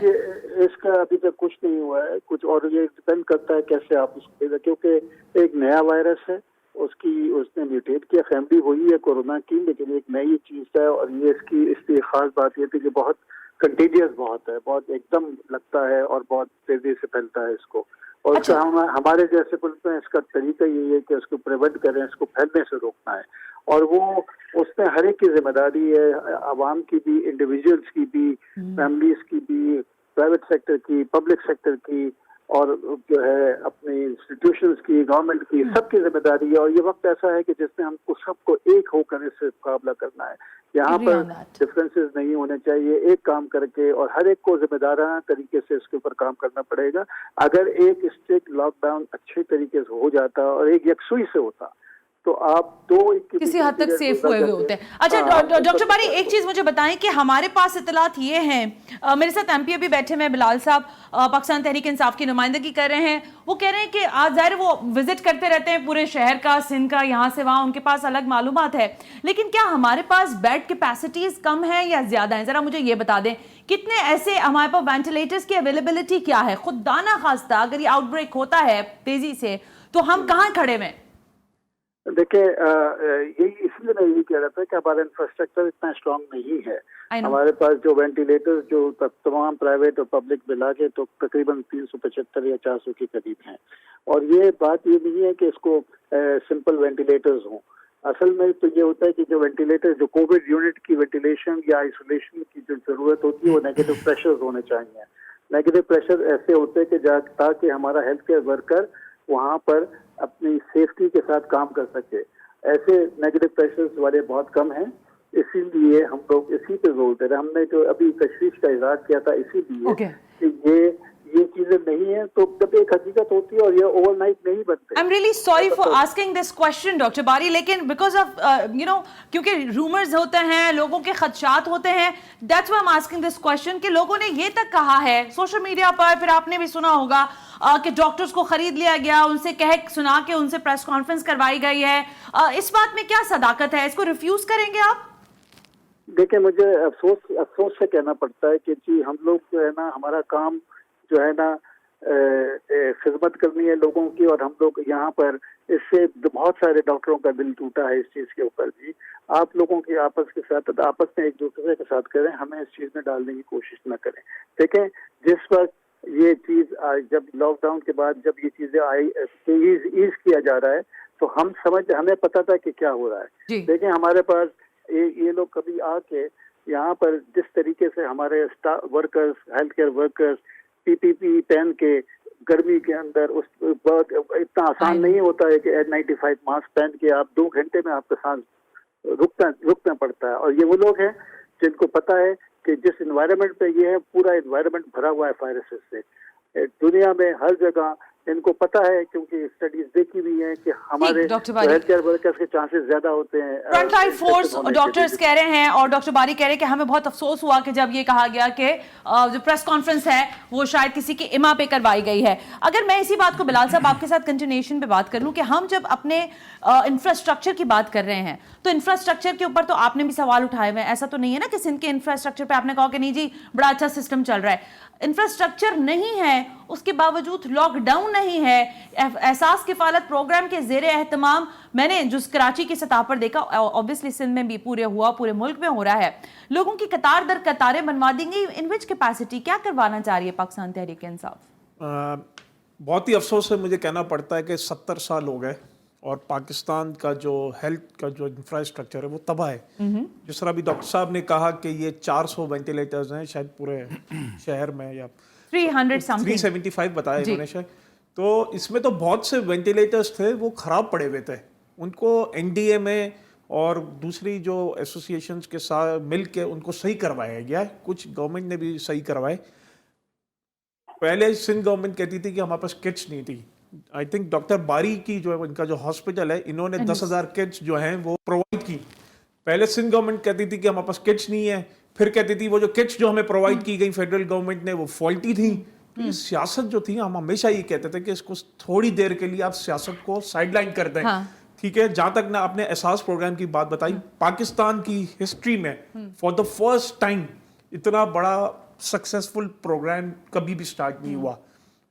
इसका अभी तक कुछ नहीं हुआ है कुछ, और ये डिपेंड करता है कैसे आप उसको, क्योंकि एक नया वायरस है, उसने म्यूटेट किया, फैमिली वही है कोरोना की, लेकिन एक नई चीज है। और ये इसकी खास बात ये थी कि बहुत कंटेजियस बहुत है, बहुत एकदम लगता है और बहुत तेजी से फैलता है इसको। और अच्छा। हमारे जैसे बोलते हैं, इसका तरीका यही है कि इसको प्रिवेंट करें, इसको फैलने से रोकना है। और वो उसमें हर एक की जिम्मेदारी है, आवाम की भी, इंडिविजुअल्स की भी, फैमिलीज की भी, प्राइवेट सेक्टर की, पब्लिक सेक्टर की, और जो है अपने इंस्टीट्यूशंस की, गवर्नमेंट की, सबकी जिम्मेदारी है। और ये वक्त ऐसा है कि जिसमें हमको सबको एक होकर इससे मुकाबला करना है। यहाँ पर डिफरेंसेस नहीं होने चाहिए, एक काम करके, और हर एक को जिम्मेदाराना तरीके से इसके ऊपर काम करना पड़ेगा। अगर एक स्ट्रिक्ट लॉकडाउन अच्छे तरीके से हो जाता और एक यकसुई से होता तो आप किसी हद तक सेफ हुए होते हैं। अच्छा डॉक्टर बारी, एक चीज मुझे बताएं कि हमारे पास इतलात ये हैं, मेरे साथ एमपी भी बैठे हैं, बिलाल साहब पाकिस्तान तहरीक इंसाफ की नुमाइंदगी कर रहे हैं, वो कह रहे हैं कि आज ज़ाहिर वो विजिट करते रहते हैं पूरे शहर का, सिंध का, यहाँ से वहाँ, उनके पास अलग मालूमात है, लेकिन क्या हमारे पास बेड कैपेसिटीज कम है या ज्यादा है? जरा मुझे ये बता दें, कितने ऐसे हमारे पास वेंटिलेटर्स की अवेलेबिलिटी क्या है? खुदाना खास्ता अगर ये आउटब्रेक होता है तेजी से तो हम कहाँ खड़े में? देखिए, यही इसलिए मैं यही कह रहा था कि हमारा इंफ्रास्ट्रक्चर इतना स्ट्रांग नहीं है। हमारे पास जो वेंटिलेटर्स जो तमाम प्राइवेट और पब्लिक मिला के तो तकरीबन 375 या 400 के करीब हैं। और ये बात ये नहीं है कि इसको सिंपल वेंटिलेटर्स हों। असल में तो ये होता है कि जो वेंटिलेटर, जो कोविड यूनिट की वेंटिलेशन या आइसोलेशन की जो जरूरत होती है वो नेगेटिव प्रेशर्स होने चाहिए। नेगेटिव प्रेशर ऐसे होते हैं कि ताकि हमारा हेल्थ केयर वर्कर वहाँ पर अपनी सेफ्टी के साथ काम कर सके। ऐसे नेगेटिव प्रेशर्स वाले बहुत कम हैं, इसीलिए हम लोग इसी पे जोर दे रहे हैं। हमने जो अभी तशवीश का इजहार किया था इसीलिए कि ये चीजें नहीं है, तो जब एक हकीकत होती है और ये ओवरनाइट नहीं बनते। I am really sorry for asking this question doctor बारी, लेकिन बिकॉज ऑफ क्योंकि रूमर्स होते हैं, लोगों के खदशात होते हैं, that's why I am asking this question कि लोगों ने ये तक कहा है सोशल मीडिया पर, फिर आपने भी सुना होगा कि डॉक्टर्स को खरीद लिया गया, उनसे कह सुना के उनसे प्रेस कॉन्फ्रेंस करवाई गई है। इस बात में क्या सदाकत है? इसको रिफ्यूज करेंगे आप? देखिए, मुझे अफसोस से कहना पड़ता है कि जी हम लोग जो है ना, हमारा काम जो है ना खिदमत करनी है लोगों की, और हम लोग यहाँ पर इससे बहुत सारे डॉक्टरों का दिल टूटा है इस चीज़ के ऊपर। जी आप लोगों की आपस में एक दूसरे के साथ करें, हमें इस चीज़ में डालने की कोशिश न करें। देखें, जिस वक्त ये चीज़ जब लॉकडाउन के बाद जब ये चीज़ें आई, ईज किया जा रहा है, तो हमें पता था कि क्या हो रहा है। देखें, हमारे पास ये लोग कभी आके यहाँ पर जिस तरीके से हमारे workers, health care workers PPP पहन के गर्मी के अंदर, उस इतना आसान नहीं होता है कि N95 मास्क पहन के आप 2 घंटे में आपका सांस रुकना पड़ता है। और ये वो लोग हैं जिनको पता है कि जिस एनवायरनमेंट पे ये है, पूरा एनवायरनमेंट भरा हुआ है वायरसेस से। दुनिया में हर जगह इनको पता है, क्योंकि स्टडीज देखी हुई है कि हमारे हेल्थ केयर वर्कर्स के चांसेस ज्यादा होते हैं। फ्रंट लाइन फोर्स डॉक्टर्स कह रहे हैं, और डॉक्टर बारी कह रहे हैं कि हमें बहुत अफसोस हुआ कि जब ये कहा गया कि जो प्रेस कॉन्फ्रेंस है वो शायद किसी की इमा पे करवाई गई है। अगर मैं इसी बात को बिलाल साहब आपके साथ कंटिन्यूएशन पे बात कर लूं कि हम जब अपने इंफ्रास्ट्रक्चर की बात कर रहे हैं, तो इंफ्रास्ट्रक्चर के ऊपर तो आपने भी सवाल उठाए हुए हैं। ऐसा तो नहीं है ना कि सिंध के इंफ्रास्ट्रक्चर पे आपने कहा कि नहीं जी बड़ा अच्छा सिस्टम चल रहा है। इंफ्रास्ट्रक्चर नहीं है, उसके बावजूद लॉकडाउन नहीं है, एहसास किफालत प्रोग्राम के ज़ेरे एहतमाम मैंने जो कराची की सतह पर देखा, ऑब्वियसली सिंध में भी पूरे मुल्क में हो रहा है, लोगों की कतार दर कतारें बनवा दी गई। इन विच कैपेसिटी क्या करवाना चाह रही है पाकिस्तान तहरीक इंसाफ? बहुत ही अफसोस है मुझे कहना पड़ता है कि 70 साल हो गए और पाकिस्तान का जो हेल्थ का जो इंफ्रास्ट्रक्चर है वो तबाह है। जिस तरह अभी डॉक्टर साहब ने कहा कि ये 400 वेंटिलेटर्स हैं शायद पूरे शहर में, या 375 बताया इन्होंने शायद, तो इसमें तो बहुत से वेंटिलेटर्स थे वो खराब पड़े हुए थे। उनको एनडीए में और दूसरी जो एसोसिएशंस के साथ मिल के उनको सही करवाया गया। कुछ गवर्नमेंट ने भी सही करवाए। पहले सिंध गवर्नमेंट कहती थी कि हमारे पास किट्स नहीं थी, आई थिंक डॉक्टर बारी की जो है इनका जो हॉस्पिटल है, इन्होंने 10,000 किट्स जो हैं वो प्रोवाइड की। पहले सिंध गवर्नमेंट कहती थी कि हमारे पास किट्स नहीं है, फिर कहती थी वो जो किट्स जो हमें प्रोवाइड की गई फेडरल गवर्नमेंट ने वो फॉल्टी थी। तो ये सियासत जो थी, हम हमेशा ये कहते थे कि इसको थोड़ी देर के लिए आप सियासत को साइडलाइन कर दें। ठीक है, जहां तक ना आपने एहसास प्रोग्राम की बात बताई, पाकिस्तान की हिस्ट्री में फॉर द फर्स्ट टाइम इतना बड़ा सक्सेसफुल प्रोग्राम कभी भी स्टार्ट नहीं हुआ।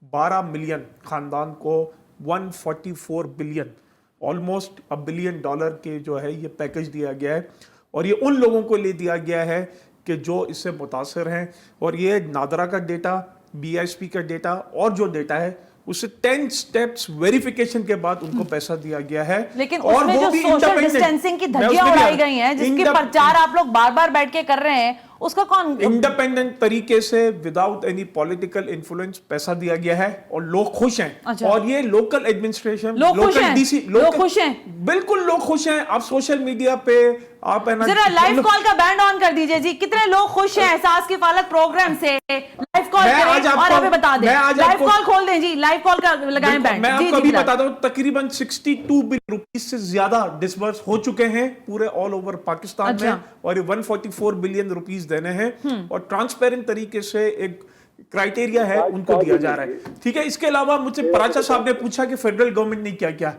12 मिलियन खानदान को 144 बिलियन, ऑलमोस्ट $1 बिलियन के जो है ये पैकेज दिया गया है, और ये उन लोगों को ले दिया गया है कि जो इससे मुतासर हैं। और ये नादरा का डेटा, BISP का डेटा और जो डेटा है उससे 10 स्टेप्स वेरिफिकेशन के बाद उनको पैसा दिया गया है। लेकिन और उसमें वो जो भी सोशल डिस्टेंसिंग की धज्जियां उड़ाई गई हैं, जिसकी प्रचार आप लोग बार बार बैठ के कर रहे हैं, उसका कौन इंडिपेंडेंट तरीके से विदाउट एनी पॉलिटिकल इन्फ्लुएंस पैसा दिया गया है और लोग खुश हैं। अच्छा। और ये लोकल एडमिनिस्ट्रेशन, लोग खुश लोकल हैं? DC, लोग खुश हैं? बिल्कुल लोग खुश हैं। आप सोशल मीडिया पे आप है ना, जरा लाइव कॉल का बैंड ऑन कर दीजिए जी। कितने लोग खुश हैं एहसास की फालक प्रोग्राम से? लाइव कॉल मैं करें आज आपको- और हमें बता दें। मैं आज लाइव आपको- कॉल खोल दें जी, लाइव कॉल का लगाएं बैंड। मैं जी, आपको जी, अभी बिलाल। बताता हूँ, तकरीबन 62 बिलियन रुपीस से ज्यादा डिसबर्स हो चुके हैं पूरे ऑल ओवर पाकिस्तान अच्छा। में, और ये 144 बिलियन रुपीस देने हैं, और ट्रांसपेरेंट तरीके से एक क्राइटेरिया है उनको दिया जा रहा है। ठीक है, इसके अलावा मुझसे पराचा साहब ने पूछा कि फेडरल गवर्नमेंट ने क्या किया।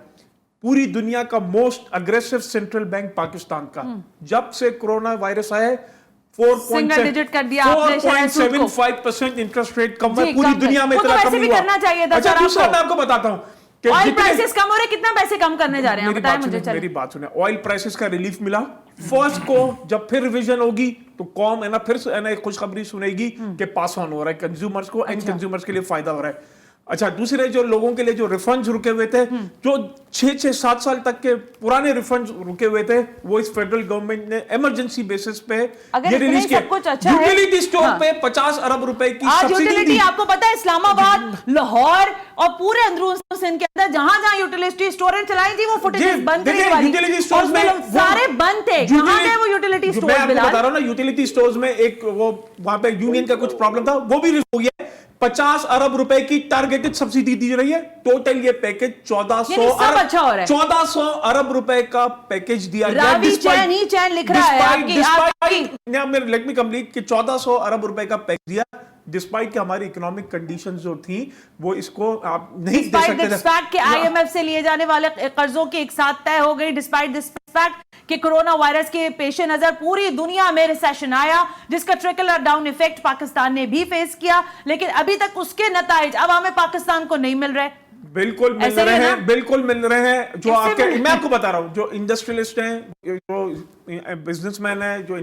पूरी दुनिया का most aggressive central bank Pakistan का, जब से कोरोना वायरस आया है, सिंगल डिजिट कर दिया आपने शायद सूद को। 4.75% इंटरेस्ट रेट कम है जी, पूरी कम दुनिया है। में, वो तो इतना वैसे कम भी हुआ। करना चाहिए था अच्छा, सर दूसरा आपको। मैं आपको बताता हूं कि ऑयल जितने- प्राइसेस कम हो रहे, कितना पैसे कम करने जा रहे हैं मेरी बताएं बात मुझे। सुनिए, मेरी चलिए, बात सुनिए। ऑयल प्राइसेस का रिलीफ मिला फर्स्ट को, जब फिर रिवीजन होगी तो कौम है ना फिर है ना एक खुशखबरी सुनेगी कि पास ऑन हो रहा है कंज्यूमर्स को, एंड कंज्यूमर्स के लिए फायदा हो रहा है। अच्छा, दूसरे जो लोगों के लिए जो रिफंड्स रुके हुए थे, जो 6-7 साल तक के पुराने रिफंड्स रुके हुए थे, वो इस फेडरल गवर्नमेंट ने इमरजेंसी बेसिस पे अगर ये इतने रिलीज किया। सब कुछ अच्छा है- यूटिलिटी स्टोर हाँ। पे 50 अरब रुपए की आज सब्सिडी यूटिलिटी दी। आपको पता है इस्लामाबाद, लाहौर और पूरे अंदरून सिंध के अंदर जहां यूटिलिटी स्टोर चलाई थी, वो फुटेजेस जी, बंद देखिए, करने वाली, यूटिलिटी और स्टोर्स उसमें में लोग सारे बंद थे। कहां गए वो यूटिलिटी मैं स्टोर? आपको बिलाल, बता रहा हूं ना, यूटिलिटी स्टोर्स में एक वो वहां पे यूनियन का कुछ प्रॉब्लम था, वो भी रिजॉल्व हो गया है। 50 अरब रुपए की टारगेटेड सब्सिडी दी रही है। टोटल ये पैकेज 1400 यानी सब अरब, अच्छा हो रहा है। 1400 अरब रुपए का पैकेज दिया गया। रावी चैन ही चैन लिख रहा है लेट मी कंप्लीट कि 1400 अरब रुपए का पैकेज दिया, डिस्पाइट कि हमारी इकोनॉमिक कंडीशंस जो थी वो इसको आप नहीं दे सकते थे। फैक्ट कि IMF से लिए जाने वाले कर्जों की एक साथ तय हो गई, डिस्पाइट दिस फैक्ट कि कोरोना वायरस के पेश नजर पूरी दुनिया में रिसेशन आया, जिसका ट्रिकल डाउन इफेक्ट पाकिस्तान ने भी फेस किया, लेकिन अभी तक उसके नताइज अब हमें पाकिस्तान को नहीं मिल रहे। बिल्कुल मिल ऐसे ही रहे है हैं, ना? बिल्कुल मिल रहे हैं। जो कैसे आपके, मिल- मैं आपको बता रहा हूं, जो इंडस्ट्रियलिस्ट हैं, जो बिजनेसमैन हैं, जो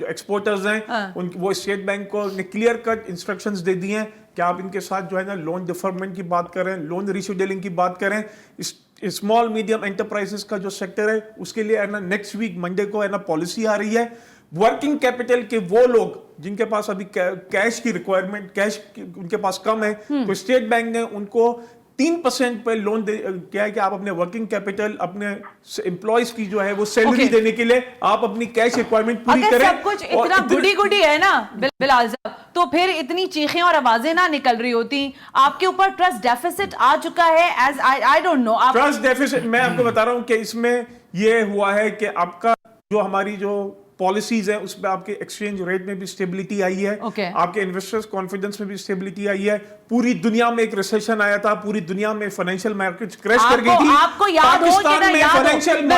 एक्सपोर्टर्स हैं, वो स्टेट बैंक को ने क्लियर कट इंस्ट्रक्शंस दे दिए हैं कि आप इनके साथ जो है ना लोन डिफरमेंट की बात करें, लोन रीशेड्यूलिंग की बात करें। स्मॉल मीडियम एंटरप्राइजेस का जो सेक्टर है उसके लिए है ना नेक्स्ट वीक मंडे को है ना पॉलिसी आ रही है। वर्किंग कैपिटल के वो लोग जिनके पास अभी कैश की रिक्वायरमेंट, उनके पास कम है, तो स्टेट बैंक ने उनको 3% पे लोन क्या है कि आप अपने वर्किंग कैपिटल, अपने एम्प्लॉयज की जो है वो सैलरी देने के लिए आप अपनी कैश रिक्वायरमेंट पूरी अगर करें। सब कुछ इतना गुडी गुडी है ना बिलाल साहब, तो फिर इतनी चीखें और आवाजें ना निकल रही होती। आपके ऊपर ट्रस्ट डेफिसिट आ चुका है, as I don't know. Trust deficit मैं आपको बता रहा हूं कि इसमें ये हुआ है कि आपका जो हमारी जो पॉलिसीज है उसमें आपके एक्सचेंज रेट में भी स्टेबिलिटी आई है। आपके इन्वेस्टर्स कॉन्फिडेंस में भी स्टेबिलिटी आई है। पूरी दुनिया में एक रिसेशन आया था, पूरी दुनिया में फाइनेंशियल मार्केट्स क्रैश कर गई थी। आपको याद हो कि ना याद फाइनेंशियल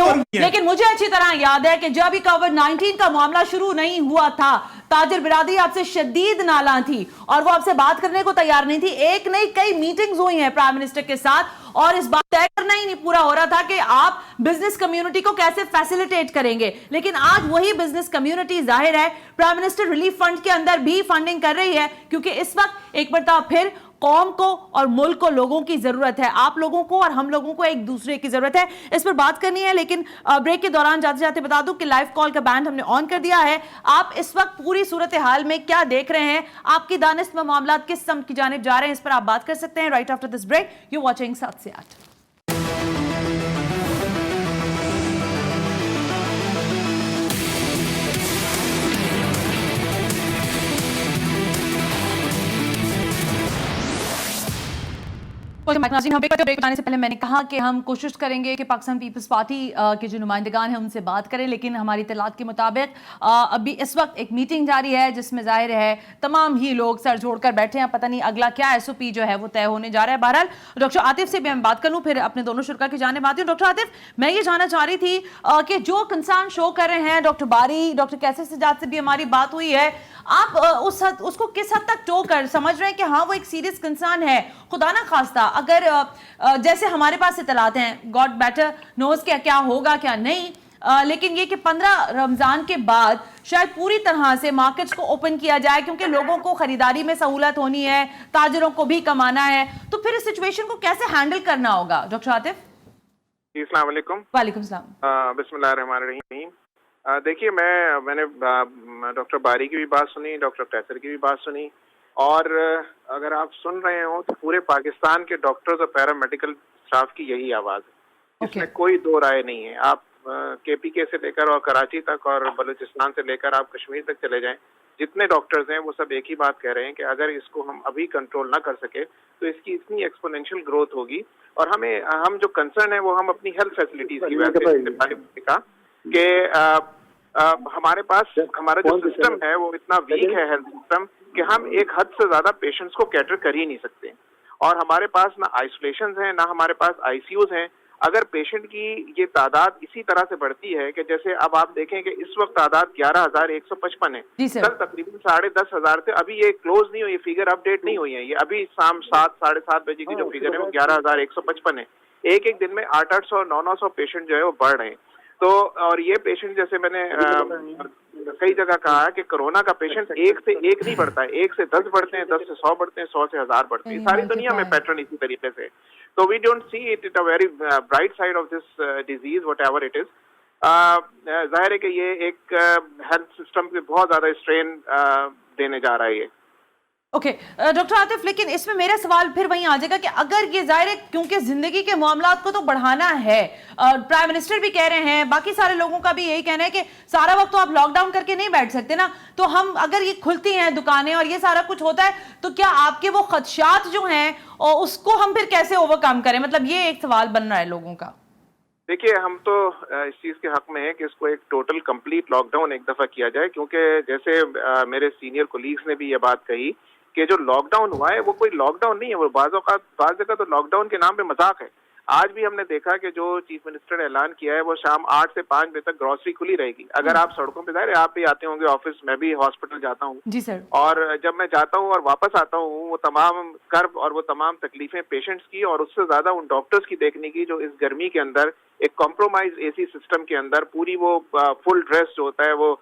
हो, लेकिन मुझे अच्छी तरह याद है कि जब अभी कोविड-19 का मामला शुरू नहीं हुआ था, ताजिर बिरादरी आपसे शदीद नाला थी और वो आपसे बात करने को तैयार नहीं थी। एक नहीं कई मीटिंग्स हुई हैं प्राइम मिनिस्टर के साथ, और इस बात तय करना ही नहीं पूरा हो रहा था कि आप बिजनेस कम्युनिटी को कैसे फैसिलिटेट करेंगे। लेकिन आज वही बिजनेस कम्युनिटी जाहिर है प्राइम मिनिस्टर रिलीफ फंड के अंदर भी फंडिंग कर रही है, क्योंकि इस वक्त एक बार फिर कौम को और मुल्क को लोगों की जरूरत है। आप लोगों को और हम लोगों को एक दूसरे की जरूरत है। इस पर बात करनी है, लेकिन ब्रेक के दौरान जाते जाते बता दूं कि लाइव कॉल का बैंड हमने ऑन कर दिया है। आप इस वक्त पूरी सूरत हाल में क्या देख रहे हैं, आपकी दानिश में मामला किस सम की जानिब जा रहे हैं, इस पर आप बात कर सकते हैं right after this break. You watching 7 से 8। नाज़रीन, हम ब्रेक बताने से पहले मैंने कहा कि हम कोशिश करेंगे कि पाकिस्तान पीपल्स पार्टी के जो नुमाइंदगान हैं उनसे बात करें, लेकिन हमारी इत्तलात के मुताबिक अभी इस वक्त एक मीटिंग जारी है जिसमें जाहिर है तमाम ही लोग सर जोड़कर बैठे हैं। पता नहीं अगला क्या SOP जो है वो तय होने जा रहा है। बहरहाल डॉक्टर आतिफ से भी मैं बात कर लूँ, फिर अपने दोनों शुरा की जानिब आती हूँ। डॉक्टर आतिफ, मैं ये जानना चाह रही थी कि जो कंसर्न शो कर रहे हैं डॉक्टर बारी, डॉक्टर कैसर सजाद से भी हमारी बात हुई है, आप उसको किस हद तक टो कर समझ रहे हैं कि हाँ वो एक सीरियस कंसर्न है? खुदा ना खास्ता अगर जैसे हमारे पास इत्तलात हैं, गॉड बेटर नोज क्या होगा क्या नहीं, लेकिन ये कि 15 रमजान के बाद शायद पूरी तरह से मार्केट्स को ओपन किया जाए क्योंकि लोगों को खरीदारी में सहूलत होनी है, ताजरों को भी कमाना है, तो फिर इस सिचुएशन को कैसे हैंडल करना होगा? डॉक्टर आतिफ। अस्सलाम वालेकुम। वालेकुम सलाम। बिस्मिल्लाहिर्रहमानिर्रहीम। देखिए, मैंने डॉक्टर बारी की भी बात सुनी, डॉक्टर कैसर की भी बात सुनी, और अगर आप सुन रहे हो तो पूरे पाकिस्तान के डॉक्टर्स और पैरामेडिकल स्टाफ की यही आवाज़ है। इसमें कोई दो राय नहीं है। आप KPK से लेकर और कराची तक और बलूचिस्तान से लेकर आप कश्मीर तक चले जाएं, जितने डॉक्टर्स हैं वो सब एक ही बात कह रहे हैं कि अगर इसको हम अभी कंट्रोल ना कर सके तो इसकी इतनी एक्सपोनेंशियल ग्रोथ होगी। और हम जो कंसर्न है वो हम अपनी हेल्थ फैसिलिटीज की वजह से कहा कि हमारे पास हमारा जो सिस्टम है वो इतना वीक है, हेल्थ सिस्टम, कि हम एक हद से ज्यादा पेशेंट्स को कैटर कर ही नहीं सकते। और हमारे पास ना आइसोलेशन है, ना हमारे पास ICUs हैं। अगर पेशेंट की ये तादाद इसी तरह से बढ़ती है कि जैसे अब आप देखें कि इस वक्त तादाद 11,155 है, कल तकरीबन 10,500 थे। अभी ये क्लोज नहीं हुई, फिगर अपडेट नहीं हुई है, ये अभी शाम 7 साढ़े 7 बजे की जो फिगर है वो 11,155 है। एक दिन में 800 900 पेशेंट जो है वो बढ़ रहे हैं। तो और ये पेशेंट, जैसे मैंने कई जगह कहा है कि कोरोना का पेशेंट 1 से 1 नहीं बढ़ता है, 1 से 10 बढ़ते हैं, 10 से 100 बढ़ते हैं, 100 से 1000 बढ़ते हैं। सारी दुनिया में पैटर्न इसी तरीके से। तो we don't see it a very bright side of this disease whatever it is. जाहिर है कि ये एक हेल्थ सिस्टम पे बहुत ज्यादा स्ट्रेन देने जा रहा है ये। ओके डॉक्टर आतिफ, लेकिन इसमें मेरा सवाल फिर वहीं आ जाएगा कि अगर ये जाहिर है क्योंकि जिंदगी के मामलात को तो बढ़ाना है, प्राइम मिनिस्टर भी कह रहे हैं, बाकी सारे लोगों का भी यही कहना है कि सारा वक्त तो आप लॉकडाउन करके नहीं बैठ सकते ना, तो हम अगर ये खुलती हैं दुकानें और ये सारा कुछ होता है तो क्या आपके वो खदशात जो हैं और उसको हम फिर कैसे ओवरकम करें? मतलब ये एक सवाल बन रहा है लोगों का। देखिए, हम तो इस चीज के हक में है कि इसको एक टोटल कंप्लीट लॉकडाउन एक दफा किया जाए, क्योंकि जैसे मेरे सीनियर कोलीग्स ने भी ये बात कही कि जो लॉकडाउन हुआ है वो कोई लॉकडाउन नहीं है, वो बाज़ जगह तो लॉकडाउन के नाम पे मजाक है। आज भी हमने देखा कि जो चीफ मिनिस्टर ने ऐलान किया है वो शाम 8 से 5 बजे तक ग्रोसरी खुली रहेगी। अगर आप सड़कों पे जाए, आप भी आते होंगे ऑफिस, मैं भी हॉस्पिटल जाता हूँ जी सर, और जब मैं जाता हूँ और वापस आता हूँ, वो तमाम कर्ब और वो तमाम तकलीफें पेशेंट्स की और उससे ज्यादा उन डॉक्टर्स की देखने की जो इस गर्मी के अंदर एक कॉम्प्रोमाइज AC सिस्टम के अंदर पूरी वो फुल ड्रेस जो होता है, वो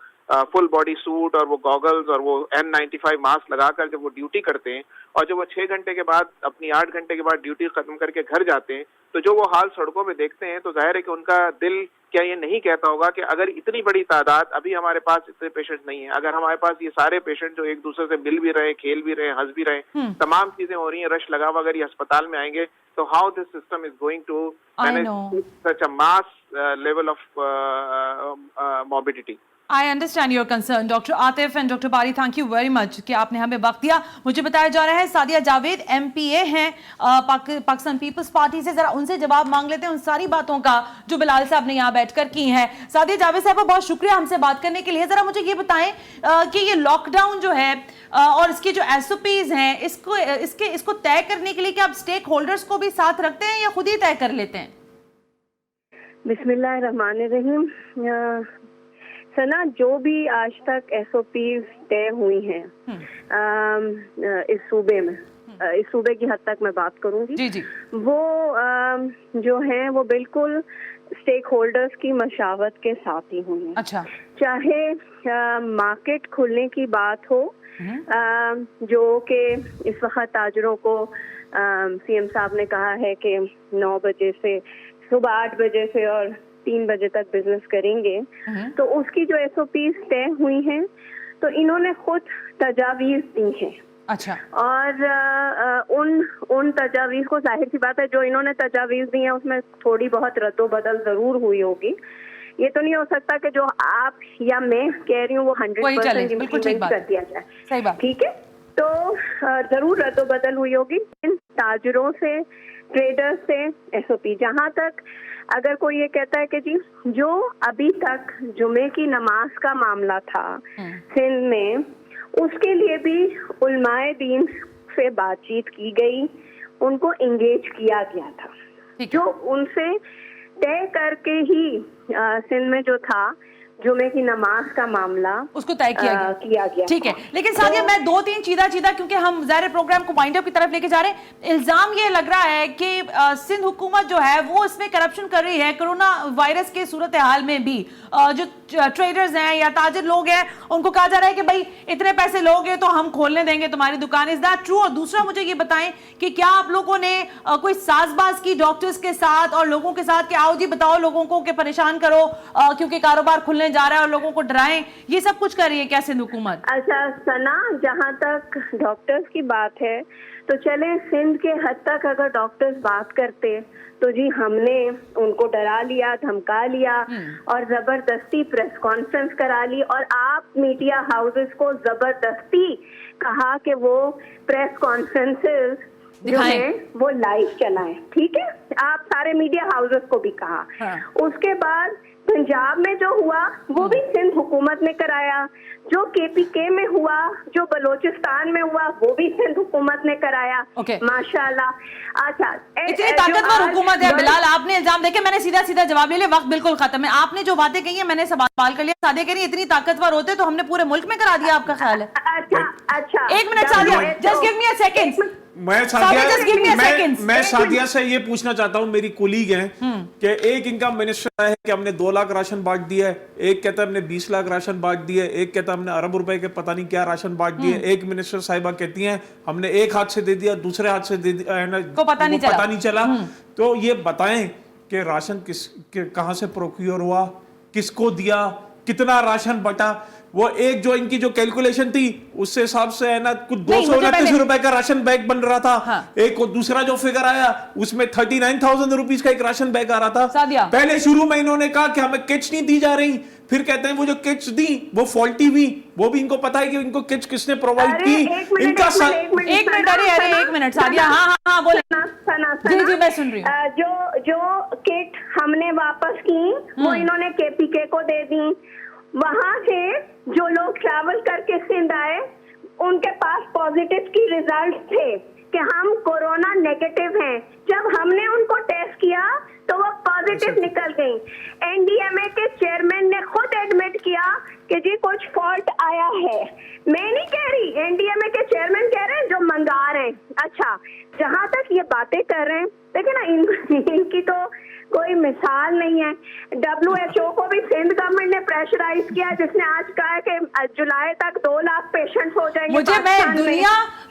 फुल बॉडी सूट और वो गॉगल्स और वो N95 मास्क लगाकर जब वो ड्यूटी करते हैं और जब वो 6 घंटे के बाद अपनी 8 घंटे के बाद ड्यूटी खत्म करके घर जाते हैं, तो जो वो हाल सड़कों में देखते हैं तो जाहिर है कि उनका दिल क्या ये नहीं कहता होगा कि अगर इतनी बड़ी तादाद, अभी हमारे पास इतने पेशेंट नहीं है, अगर हमारे पास ये सारे पेशेंट जो एक दूसरे से मिल भी रहे, खेल भी रहे, हंस भी रहे, तमाम चीजें हो रही हैं, रश लगा हुआ, अगर ये अस्पताल में आएंगे तो how this system is going to manage such a mass level of morbidity. I understand your concern, Dr. Atif and Dr. Bari, thank you very much कि आपने हमें वक्त दिया। मुझे बताया जा रहा है सादिया जावेद MPA हैं पाकिस्तान पीपल्स पार्टी से, जरा उनसे जवाब मांग लेते हैं उन सारी बातों का जो बिलाल साहब ने यहाँ बैठकर की हैं। सादिया जावेद साहब, बहुत शुक्रिया हमसे बात करने के लिए। जरा मुझे ये बताएं कि ये लॉकडाउन जो है और इसके जो SOPs हैं, इसको तय करने के लिए क्या आप स्टेक होल्डर्स को भी साथ रखते हैं या खुद ही तय कर लेते हैं? बिस्मिल्लाहिर्रहमानिर्रहीम। सना, जो भी आज तक SOPs तय हुई हैं इस सूबे में, इस सूबे की हद तक मैं बात करूंगी जी जी, वो जो हैं वो बिल्कुल स्टेक होल्डर्स की मशावत के साथ ही हुई हैं। अच्छा, चाहे मार्केट खुलने की बात हो, जो कि इस वक्त ताजरों को CM साहब ने कहा है कि 9 बजे से सुबह 8 बजे से और 3 बजे तक बिजनेस करेंगे, तो उसकी जो SOPs तय हुई हैं तो इन्होंने खुद तजावीज़ दी हैं। अच्छा, और उन तजावीज़ को, जाहिर सी बात है जो इन्होंने तजावीज़ दी हैं उसमें थोड़ी बहुत रद्दो-बदल जरूर हुई होगी। ये तो नहीं हो सकता कि जो आप या मैं कह रही हूँ वो 100% इम्प्लीमेंट कर दिया जाए। सही बात, ठीक है, तो जरूर रद्दो-बदल हुई होगी। इन ताजरों से ट्रेडर्स से SOP। जहाँ तक अगर कोई ये कहता है कि जी जो अभी तक जुमे की नमाज का मामला था सिंध में, उसके लिए भी उलमाए दीन से बातचीत की गई, उनको इंगेज किया गया था, जो उनसे तय करके ही सिंध में जो था जुमे की नमाज का मामला उसको तय किया गया। ठीक है, लेकिन सादिया मैं 2-3 चीदा क्योंकि हम ज़ाहिर प्रोग्राम को वाइंड अप की तरफ लेके जा रहे हैं। इल्जाम ये लग रहा है कि सिंध हुकूमत जो है वो इसमें करप्शन कर रही है कोरोना वायरस के सूरत हाल में भी। जो ट्रेडर्स हैं या ताजिर लोग हैं उनको कहा जा रहा है कि भाई इतने पैसे लोगे तो हम खोलने देंगे तुम्हारी दुकान। Is that true? और दूसरा मुझे ये बताएं कि क्या आप लोगों ने कोई साजबाज की डॉक्टर्स के साथ और लोगों के साथ कि आओ जी बताओ लोगों को कि परेशान करो क्योंकि कारोबार खुलने जा रहा है और लोगों को डराएं, ये सब कुछ कर रही है क्या सिंध हुकूमत? अच्छा सना, जहाँ तक डॉक्टर्स की बात है तो चले सिंध के हद तक अगर डॉक्टर्स बात करते तो जी हमने उनको डरा लिया, धमका लिया और जबरदस्ती प्रेस कॉन्फ्रेंस करा ली और आप मीडिया हाउसेस को जबरदस्ती कहा कि वो प्रेस कॉन्फ्रेंसेस जो है वो लाइव चलाएं। ठीक है, आप सारे मीडिया हाउसेस को भी कहा। उसके बाद पंजाब में जो हुआ वो भी सिंध हुकूमत ने कराया, जो KPK में हुआ, जो बलोचिस्तान में हुआ वो भी सिंध हुकूमत ने कराया। माशाल्लाह। अच्छा, इतनी ताकतवर हुकूमत है बिलाल, आपने इल्जाम देके मैंने सीधा जवाब ले लिया, वक्त बिल्कुल खत्म है। आपने जो बातें कही है मैंने सवाल कर लिया। सादिया कह रही है इतनी ताकतवर होते तो हमने पूरे मुल्क में करा दिया, आपका ख्याल है? अच्छा, एक minute Sadia, just give me a second. मैं सादिया से ये पूछना चाहता हूँ, मेरी कोलीग हैं कि एक इनका मिनिस्टर है कि हमने 2 लाख राशन बांट दिया है, एक कहता है हमने 20 लाख राशन बांट दिए, एक कहता है हमने अरब रुपए के पता नहीं क्या राशन बांट दिए। एक मिनिस्टर साहिबा कहती हैं हमने एक हाथ से दे दिया, दूसरे हाथ से दे दिया को पता नहीं चला। तो ये बताएं कि राशन कहाँ से प्रोक्योर हुआ, किसको दिया, कितना राशन बटा? वो एक जो इनकी जो कैलकुलेशन थी उससे हिसाब से है ना कुछ 229 रुपए का राशन बैग बन रहा था। एक दूसरा जो फिगर आया उसमें 39,000 रुपीज का एक राशन बैग आ रहा था। पहले शुरू में इन्होंने कहा कि हमें किट्स नहीं दी जा रही, फिर कहते हैं वो जो किट्स दी वो फॉल्टी हुई, वो भी इनको पता है कि इनको किट्स किसने प्रोवाइड की। इनका एक मिनट सादिया, हाँ बोले। जी मैं सुन रही हूँ। जो किट हमने वापस की वो इन्होंने KPK को दे दी। वहां से जो लोग ट्रैवल करके सिंध आए उनके पास पॉजिटिव की रिजल्ट थे कि हम कोरोना नेगेटिव हैं। जब हमने उनको टेस्ट किया तो वो पॉजिटिव निकल गई। NDMA के चेयरमैन ने खुद एडमिट किया कि जी कुछ फॉल्ट आया है। मैं नहीं कह रही, NDMA के चेयरमैन कह रहे हैं जो मंगा रहे हैं। अच्छा, जहां तक ये बातें कर रहे हैं देखिए ना, इनकी तो कोई मिसाल नहीं है। WHO को भी सिंध गवर्नमेंट ने प्रेशराइज किया, जिसने आज कहा है कि जुलाई तक 2 लाख पेशेंट्स हो जाएंगे।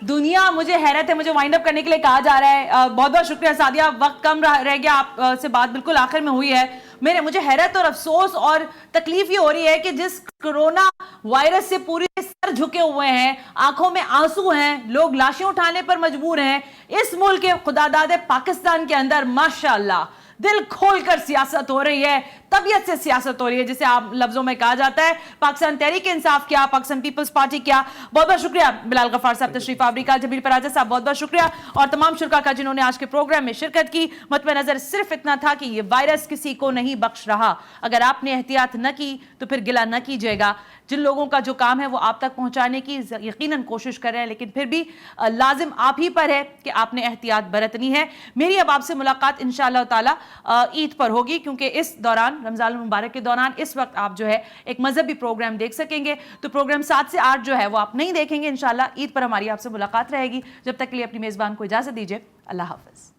दुनिया मुझे हैरत है, मुझे वाइंड अप करने के लिए कहा जा रहा है। बहुत बहुत शुक्रिया सादिया, वक्त कम रह गया, आपसे बात बिल्कुल आखिर में हुई है। मुझे हैरत और अफसोस और तकलीफ ये हो रही है कि जिस कोरोना वायरस से पूरे सर झुके हुए हैं, आंखों में आंसू हैं, लोग लाशें उठाने पर मजबूर हैं, इस मुल्क के खुदादाद पाकिस्तान के अंदर माशाअल्लाह दिल खोलकर सियासत हो रही है, तबीयत से सियासत हो रही है, जिसे आप लफ्जों में कहा जाता है पाकिस्तान तहरीक इंसाफ क्या, पाकिस्तान पीपल्स पार्टी क्या। बहुत बहुत शुक्रिया बिलाल गफ्फार साहब, तशरीफ आवरी का, जमील पराजा साहब बहुत बहुत शुक्रिया, और तमाम शुरका का जिन्होंने आज के प्रोग्राम में शिरकत की। मतबे नजर सिर्फ इतना था कि ये वायरस किसी को नहीं बख्श रहा। अगर आपने एहतियात न की तो फिर गिला न कीजिएगा। जिन लोगों का जो काम है वो आप तक पहुंचाने की यकीनन कोशिश कर रहे हैं, लेकिन फिर भी लाजिम आप ही पर है कि आपने एहतियात बरतनी है। मेरी अब आपसे मुलाकात इंशाअल्लाह ताला ईद पर होगी, क्योंकि इस दौरान रमजान मुबारक के दौरान इस वक्त आप जो है एक मजहबी प्रोग्राम देख सकेंगे। तो प्रोग्राम 7 से 8 जो है वो आप नहीं देखेंगे। इंशाअल्लाह ईद पर हमारी आपसे मुलाकात रहेगी। जब तक के लिए अपनी मेजबान को इजाजत दीजिए। अल्लाह हाफिज।